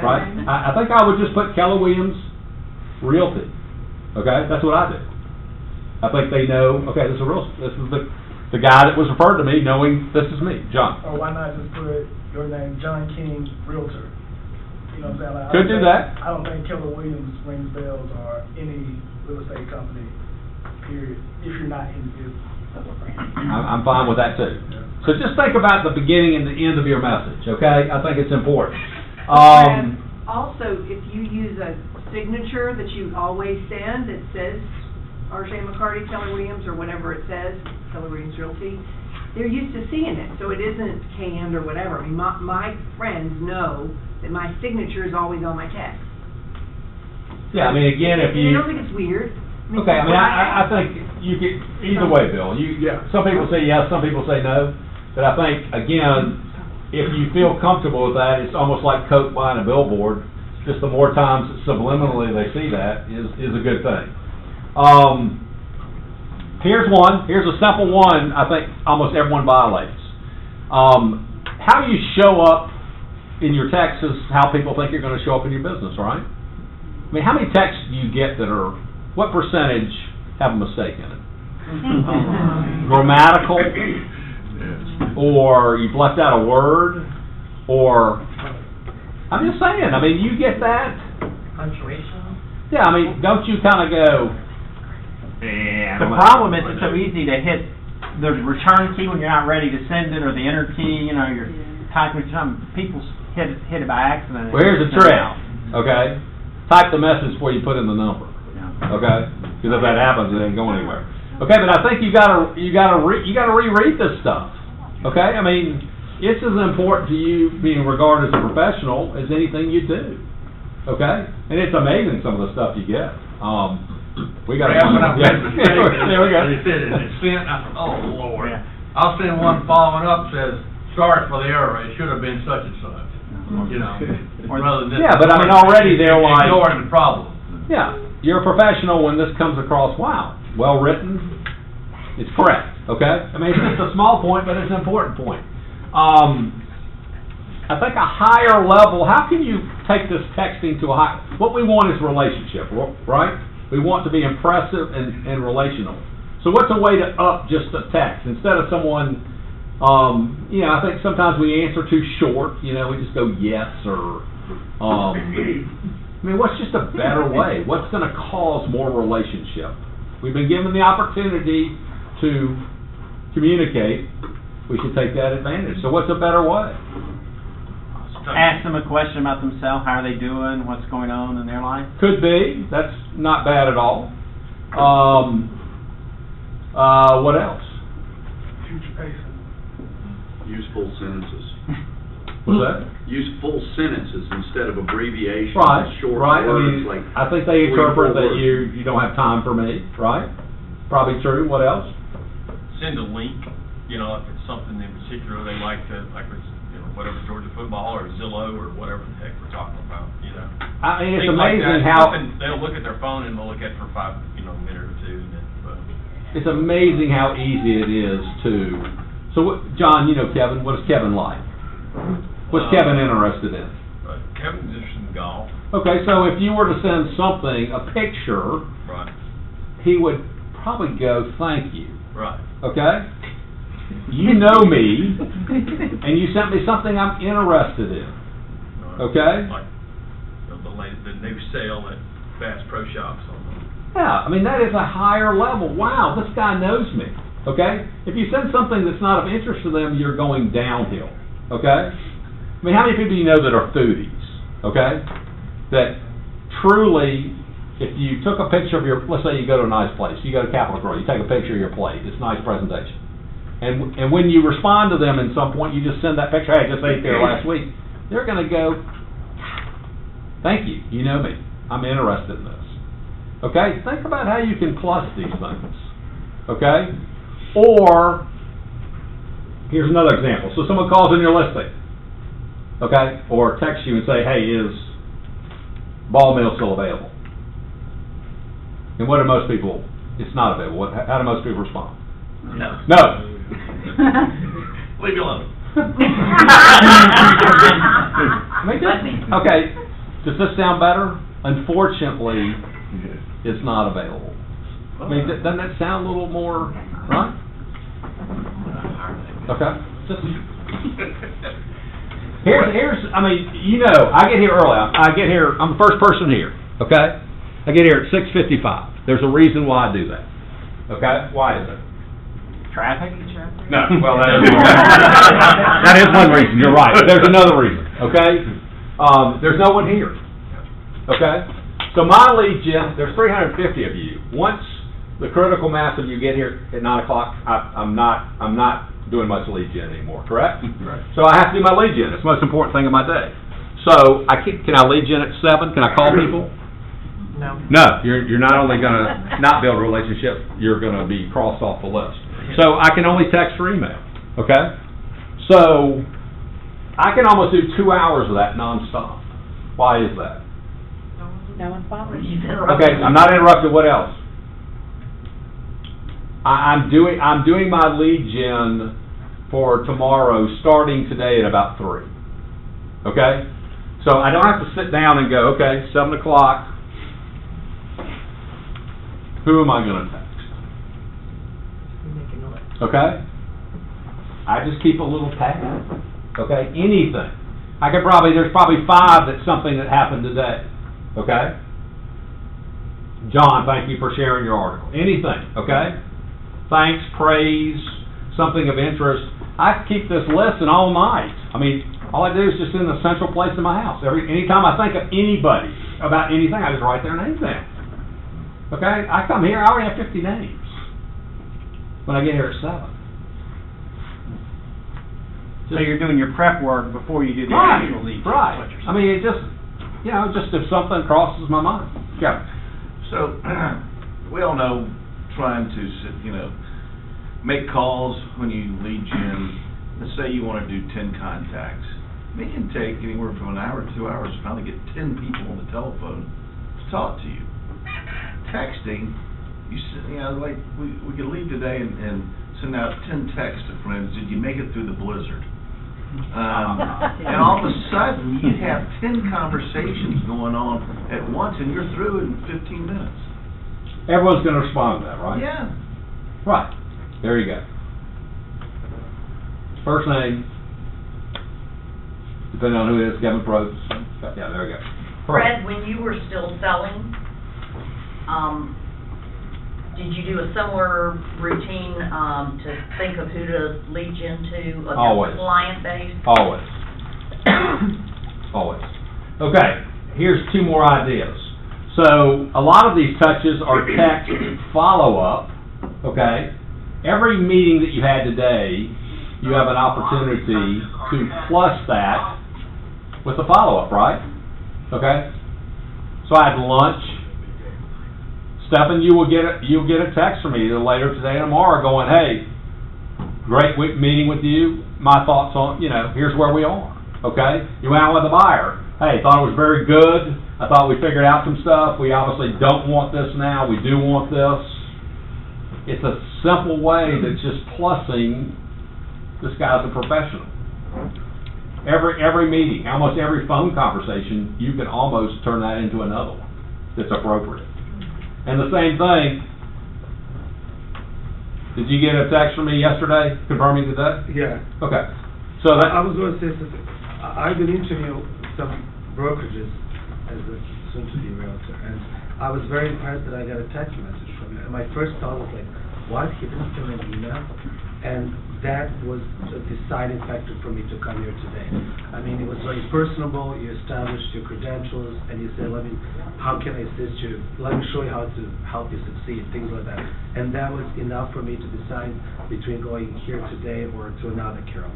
Right? I think I would just put Keller Williams Realty. Okay? That's what I do. I think they know, okay, this is the guy that was referred to me knowing this is me, John. Or why not just put your name, John King, Realtor? You know what I'm saying? Like, Could do that. I don't think Keller Williams rings bells or any real estate company, period, if you're not in business. I'm fine with that too. So just think about the beginning and the end of your message, okay? I think it's important. Also, if you use a signature that you always send that says R.J. McCarty, Keller Williams, or whatever it says, Keller Williams Realty, they're used to seeing it, so it isn't canned or whatever. I mean, my friends know that my signature is always on my text. Yeah, I mean, again, if you... I don't think it's weird. Okay, I mean, I think you get, either way, Bill. Some people say yes, some people say no. But I think, again, if you feel comfortable with that, it's almost like Coke buying a billboard. Just the more times subliminally they see that is a good thing. Here's a simple one I think almost everyone violates. How you show up in your texts is how people think you're going to show up in your business, right? I mean, how many texts do you get that are, what percentage have a mistake in it? Grammatical? Or you've left out a word? Or, I'm just saying, I mean, you get that? Punctuation? Yeah, I mean, don't you kind of go, The problem is it's so easy to hit the return key when you're not ready to send it, or the enter key, you're typing something, people hit it by accident. Well, here's the trick, okay? Type the message before you put in the number, okay? Because if that happens, it ain't going anywhere. Okay, but I think you gotta reread this stuff, okay? I mean, it's as important to you being regarded as a professional as anything you do, okay? And it's amazing some of the stuff you get. We got. There we go. They said it sent. Oh Lord! I'll send one following up says, "Sorry for the error. It should have been such and such." Rather than yeah, but I mean, already they're like ignoring the problem. Yeah, you're a professional when this comes across. Wow, well written. It's correct. Okay. I mean, it's just a small point, but it's an important point. I think a higher level. How can you take this texting to a high? What we want is relationship, right? We want to be impressive and relational. So what's a way to up just a text instead of someone? I think sometimes we answer too short. We just go yes or. I mean, what's just a better way? What's going to cause more relationship? We've been given the opportunity to communicate. We should take that advantage. So what's a better way? Ask them a question about themselves. How are they doing? What's going on in their life? Could be. That's not bad at all. What else? Future pacing. Use full sentences. What's that? Use full sentences instead of abbreviations. Right. Short right. words. I mean, I think they interpret that you don't have time for me. Right. Probably true. What else? Send a link. If it's something in particular they like to, whatever, Georgia football or Zillow or whatever the heck we're talking about. I mean, it's things amazing like how they'll look at their phone and they'll look at it for a minute or two. And then, it's amazing how easy it is to. So, John, Kevin. What is Kevin like? What's Kevin interested in? Kevin's interested in golf. Okay, so if you were to send something, a picture, right, he would probably go, "Thank you." Right. Okay. You know me, and you sent me something I'm interested in. Okay. Like the new sale at Bass Pro Shops. Yeah, I mean that is a higher level. Wow, this guy knows me. Okay. If you send something that's not of interest to them, you're going downhill. Okay. I mean, how many people do you know that are foodies? Okay. That truly, if you took a picture of let's say you go to a nice place, you go to Capitol Grill, you take a picture of your plate. It's a nice presentation. And when you respond to them at some point, you just send that picture. Hey, I just ate there last week. They're going to go, "Thank you. You know me. I'm interested in this." Okay? Think about how you can plus these things. Okay? Or, here's another example. So someone calls in your listing. Okay? Or texts you and say, "Hey, is ball mill still available?" And what do most people, it's not available. How do most people respond? No. No. Leave me alone. Okay, does this sound better? Unfortunately, it's not available. I mean, doesn't that sound a little more, right? Okay. Here's, I mean, I get here early. I'm the first person here, okay? I get here at 6:55. There's a reason why I do that. Okay? Why is it? Traffic? No, well, that is one reason, you're right. There's another reason, okay? There's no one here, okay? So my lead gen, there's 350 of you. Once the critical mass of you get here at 9 o'clock, I'm not doing much lead gen anymore, correct? Right. So I have to do my lead gen. It's the most important thing of my day. So can I lead gen at 7? Can I call people? No. No, you're not only going to not build a relationship, you're going to be crossed off the list. So I can only text or email, okay? So I can almost do 2 hours of that nonstop. Why is that? No one's bothering you. Okay, I'm not interrupted, what else? I'm doing my lead gen for tomorrow, starting today at about 3. Okay? So I don't have to sit down and go, okay, 7 o'clock, who am I gonna text? Okay? I just keep a little tab. Okay? Anything. There's probably 5 that's something that happened today. Okay? John, thank you for sharing your article. Anything, okay? Thanks, praise, something of interest. I keep this list and all night. I mean, all I do is just in the central place in my house. Anytime I think of anybody about anything, I just write their names down. Okay? I come here, I already have 50 names when I get here at 7. So you're doing your prep work before you do the Right, actual lead. right. I mean, it just, just if something crosses my mind. Yeah. So, we all know trying to, make calls when you lead gen. Let's say you want to do 10 contacts. It can take anywhere from an hour to 2 hours to finally get 10 people on the telephone to talk to you. Texting, like we could leave today and send out 10 texts to friends. Did you make it through the blizzard? And all of a sudden, you have 10 conversations going on at once, and you're through in 15 minutes. Everyone's going to respond to that, right? Yeah. Right. There you go. First name, depending on who it is, Kevin Probst. Yeah, there we go. Fred, when you were still selling, did you do a similar routine to think of who to lead gen to, of Always. your client base? Always. Always. Okay, here's 2 more ideas. So, a lot of these touches are text follow-up, okay? Every meeting that you had today, you have an opportunity to plus that with a follow-up, right? Okay? So I had lunch. Stephan, you'll get a text from me either later today or tomorrow going, hey, great meeting with you. My thoughts on, here's where we are. Okay? You went out with a buyer. Hey, thought it was very good. I thought we figured out some stuff. We obviously don't want this now. We do want this. It's a simple way that's just plussing this guy's a professional. Every meeting, almost every phone conversation, you can almost turn that into another one that's appropriate. And the same thing, did you get a text from me yesterday confirming today? Yeah. Okay. So that I was going to say something. I've been interviewing some brokerages as a soon-to-be realtor, and I was very impressed that I got a text message from you. And my first thought was like, what? He didn't send an email? And that was a deciding factor for me to come here today. I mean, it was very personable. You established your credentials, and you said, how can I assist you? Let me show you how to help you succeed, things like that. And that was enough for me to decide between going here today or to another Carol.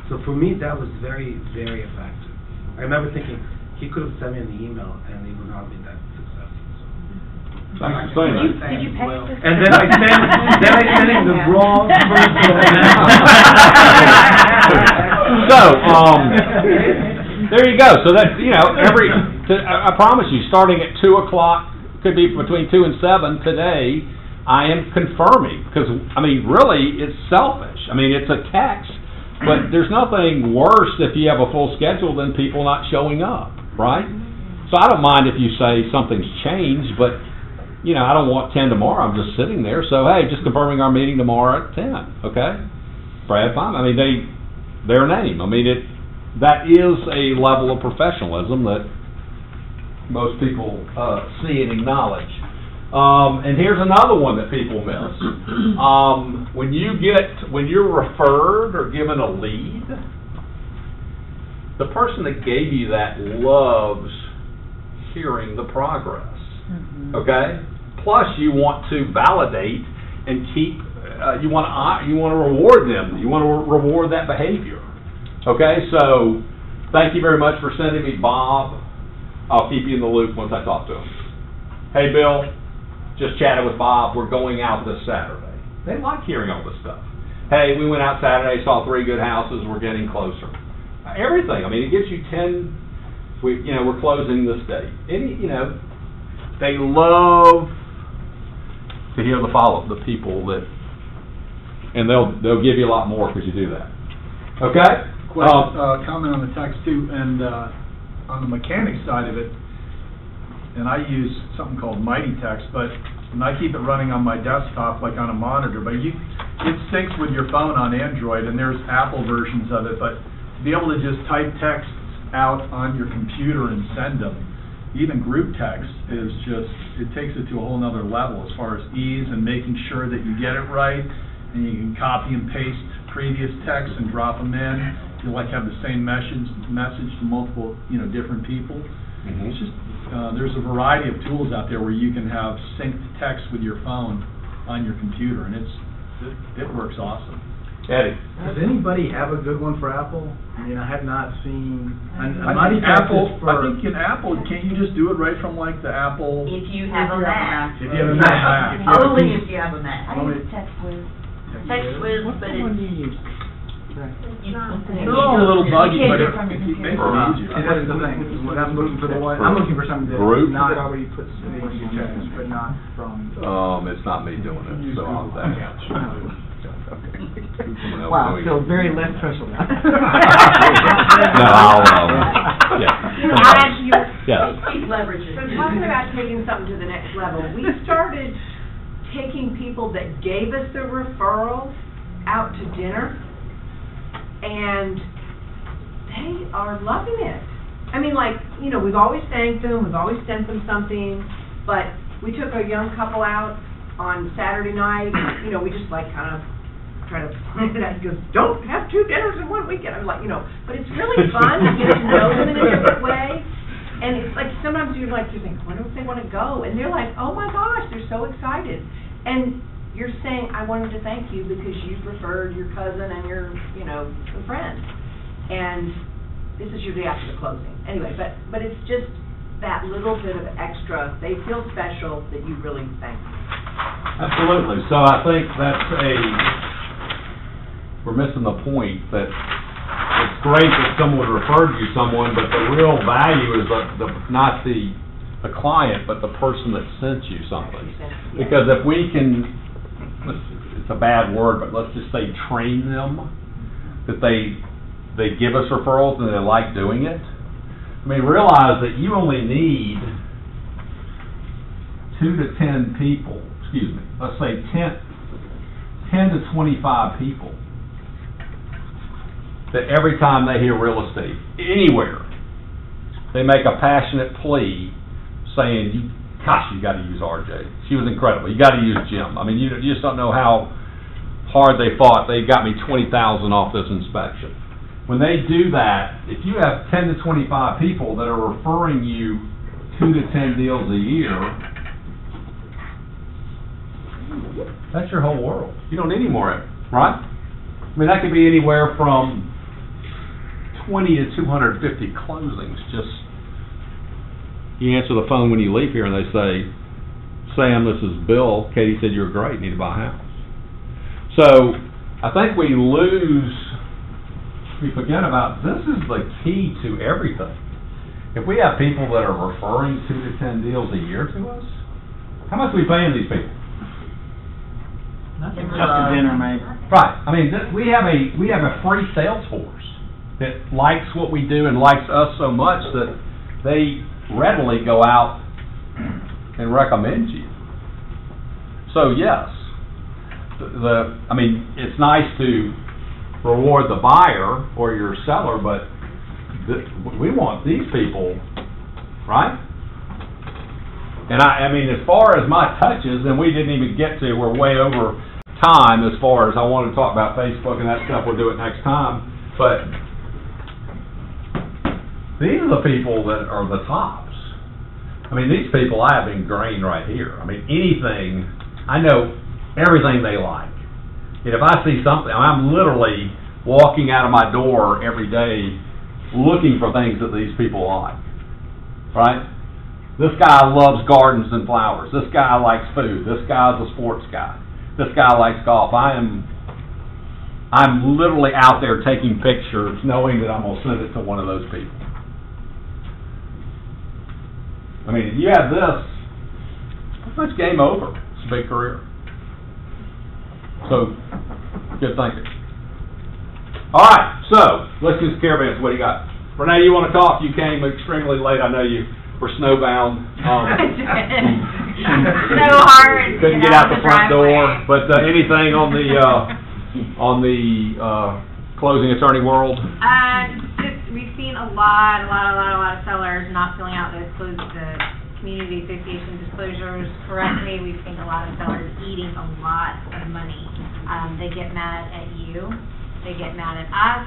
So for me, that was very, very effective. I remember thinking, he could have sent me an email, and it would not be that successful. Thanks for saying that. Did you pay this? And then I sent him the wrong person. So, there you go. So that, I promise you, starting at 2 o'clock, could be between 2 and 7 today, I am confirming, because, really, it's selfish. It's a text, but there's nothing worse if you have a full schedule than people not showing up, right? So I don't mind if you say something's changed, but I don't want 10 tomorrow. I'm just sitting there. So, hey, just confirming our meeting tomorrow at 10, okay? Brad, fine. Their name. That is a level of professionalism that most people see and acknowledge. And here's another one that people miss. When you're referred or given a lead, the person that gave you that loves hearing the progress. Okay? Plus, you want to validate and keep. You want to reward them. You want to reward that behavior. Okay? So, thank you very much for sending me Bob. I'll keep you in the loop once I talk to him. Hey, Bill, just chatted with Bob. We're going out this Saturday. They like hearing all this stuff. Hey, we went out Saturday, saw 3 good houses. We're getting closer. everything. I mean, it gives you 10, we're closing this date. They love to hear the people that, and they'll give you a lot more because you do that. Okay? Comment on the text too, and on the mechanic side of it, and I use something called Mighty Text, and I keep it running on my desktop like on a monitor, but it syncs with your phone on Android, and there's Apple versions of it, but to be able to just type texts out on your computer and send them, even group text, is just, it takes it to a whole nother level as far as ease and making sure that you get it right, and you can copy and paste previous texts and drop them in. You have the same message to multiple, different people. Mm-hmm. It's just, there's a variety of tools out there where you can have synced text with your phone on your computer, and it works awesome. Eddie, does anybody have a good one for Apple? I mean, I have not seen. I think in Apple, can't you just do it right from like the Apple? If you have a Mac. If you have a Mac. Only if you have a Mac. I use TextWiz. TextWiz, but it's. It's a little buggy, but it makes it easier. That's the thing. I'm looking for I'm looking for something that not already puts the text, but not from. It's not me doing it, so I'll back out. Wow, so very less special now. No, I'll, Keep leveraging. So talking about taking something to the next level, we started taking people that gave us the referrals out to dinner, and they are loving it. I mean, we've always thanked them, we've always sent them something, but we took a young couple out on Saturday night, we just kind of try to plan it out. He goes, don't have 2 dinners in one weekend. I'm like, but it's really fun to get to know them in a different way. And it's like, sometimes you think, wonder if they want to go. And they're like, oh my gosh, they're so excited. And you're saying, I wanted to thank you because you've referred your cousin and your, a friend. And this is usually after the closing. Anyway, but it's just that little bit of extra. They feel special that you really thank them. Absolutely. So I think we're missing the point that it's great that someone referred you someone, but the real value is not the client, but the person that sent you something. Because if we can, it's a bad word, but let's just say train them, that they give us referrals and they like doing it. I mean, realize that you only need 2 to 10 people, let's say 10 to 25 people, that every time they hear real estate, anywhere, they make a passionate plea saying, gosh, you got to use RJ. She was incredible. You got to use Jim. I mean, you just don't know how hard they fought. They got me $20,000 off this inspection. When they do that, if you have 10 to 25 people that are referring you 2 to 10 deals a year, that's your whole world. You don't need any more of it, right? I mean, that could be anywhere from 20 to 250 closings. Just, you answer the phone when you leave here and they say, Sam, this is Bill. Katie said you're great, need to buy a house. So I think we forget about, this is the key to everything. If we have people that are referring 2 to 10 deals a year to us, how much are we paying these people? Just a dinner, mate. Right. I mean, we have a free sales force that likes what we do and likes us so much that they readily go out and recommend you. So yes, I mean, it's nice to reward the buyer or your seller, but we want these people, right? And I mean, as far as my touches, and we didn't even get to, we're way over time as far as I wanted to talk about Facebook and that stuff. We'll do it next time. But these are the people that are the tops. I mean, these people I have ingrained right here. I mean, anything, I know everything they like. And if I see something, I'm literally walking out of my door every day looking for things that these people like, right? This guy loves gardens and flowers. This guy likes food. This guy's a sports guy. This guy likes golf. I am I'm literally out there taking pictures, knowing that I'm gonna send it to one of those people. I mean, you have this, that's game over. It's a big career. So, good thinking. All right, so let's do the caravans. What do you got? Renee, you want to talk? You came extremely late. I know you were snowbound. So hard. Couldn't get out the front door. But anything on the closing attorney world? Just we've seen a lot of sellers not filling out the community association disclosures correctly. We've seen a lot of sellers eating a lot of money. They get mad at you. They get mad at us.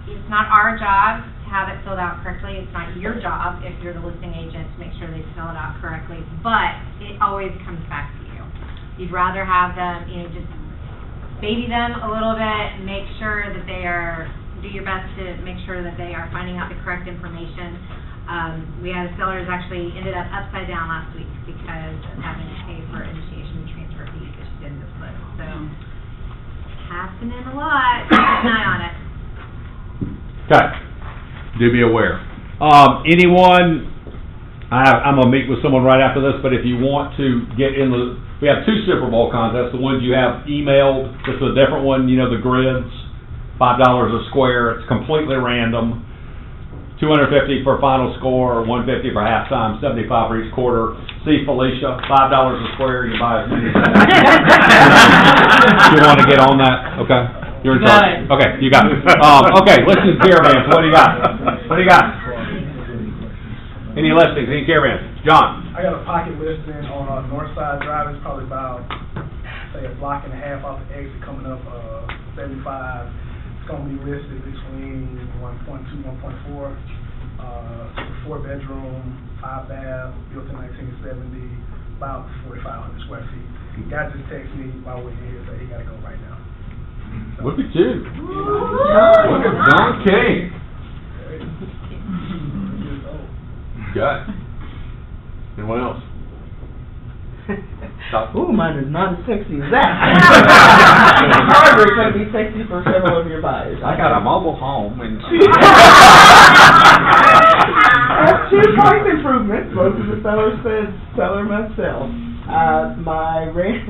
It's not our job to have it filled out correctly. It's not your job, if you're the listing agent, to make sure they fill it out correctly. But it always comes back to you. You'd rather have them, just baby them a little bit, make sure that do your best to make sure that they are finding out the correct information. We had a seller who actually ended up upside down last week because of having to pay for initiation and transfer fees that she didn't disclose. So, happening a lot. Keep an eye on it. Okay. Do be aware. Anyone, I'm going to meet with someone right after this, but if you want to get in we have 2 Super Bowl contests. The ones you have emailed, this is a different one, the grids, $5 a square. It's completely random. $250 for final score, $150 for halftime, $75 for each quarter. See Felicia, $5 a square, you buy as many as you want to get on that, okay? You're in charge. Okay, you got it. Okay, let's do caravans. What do you got? Any listings, any caravans? John? I got a pocket listing on Northside Drive. It's probably about, say, a block and a half off the exit coming up 75. It's going to be listed between 1.2, 1.4. 4-bedroom, 5-bath, built in 1970, about 4,500 square feet. Guy just texted me while we're here, so he got to go right now. So, look at you. Look at John King. Got it. Anyone else? Ooh, mine is not as sexy as that. However, it's going to be sexy for several of your buyers. I got a mobile home and That's 2 price improvements. Most of the sellers said seller must sell. My ranch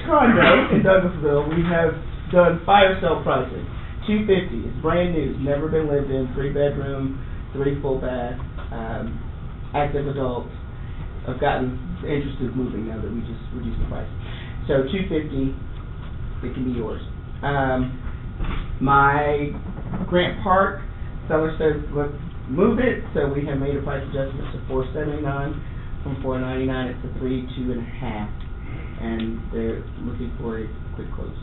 condo in Douglasville, we have done fire sale pricing. $250. It's brand new. It's never been lived in. 3-bedroom, 3 full bath, active adults. I've gotten interested in moving now that we just reduced the price. So $250, it can be yours. My Grant Park seller says, let's move it, so we have made a price adjustment to $479 from $499. It's a 3, 2.5, and they're looking for a quick close.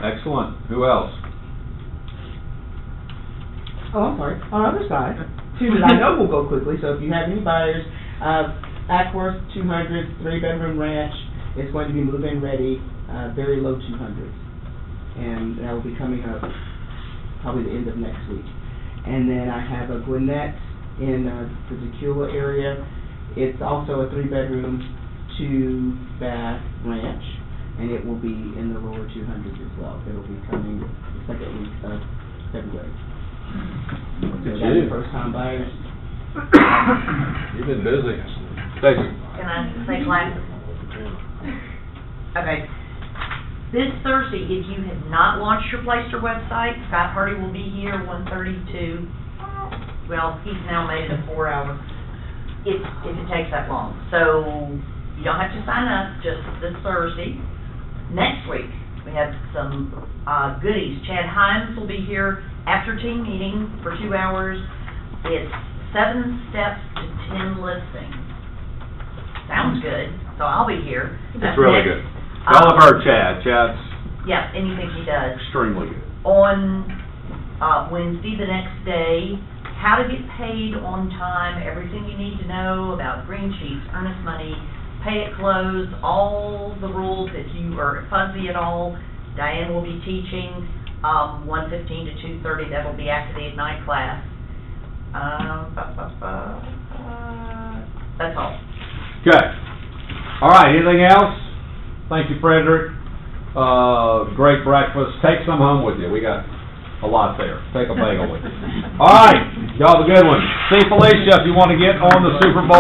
Excellent. Who else? Oh, I'm sorry. On the other side, 2 that I know will go quickly. So if you have any buyers, Ackworth 200, 3-bedroom ranch. It's going to be move-in ready, very low 200s, and that will be coming up probably the end of next week. And then I have a Gwinnett in the Tequila area. It's also a 3-bedroom, 2-bath ranch, and it will be in the lower 200s as well. It'll be coming the second week of February. So that's first-time buyers. You've been busy. Stacy. Can I say glasses? Okay. This Thursday, if you have not launched your Placer website, Scott Hardy will be here 1:32. Well, he's now made it a 4-hour. If it takes that long. So you don't have to sign up, just this Thursday. Next week, we have some goodies. Chad Himes will be here after team meeting for 2 hours. It's 7 steps to 10 listings. Sounds good, so I'll be here. That's really good. Y'all have heard Chad. Chad's yeah, anything he does. Extremely good. On Wednesday, the next day, how to get paid on time, everything you need to know about green sheets, earnest money, pay at close, all the rules. If you are fuzzy at all, Diane will be teaching 1:15 to 2:30. That will be after the Ignite class. That's all. Good. All right, anything else? Thank you, Frederick. Great breakfast. Take some home with you. We got a lot there. Take a bagel with you. All right, y'all have a good one. See Felicia if you want to get on the Super Bowl.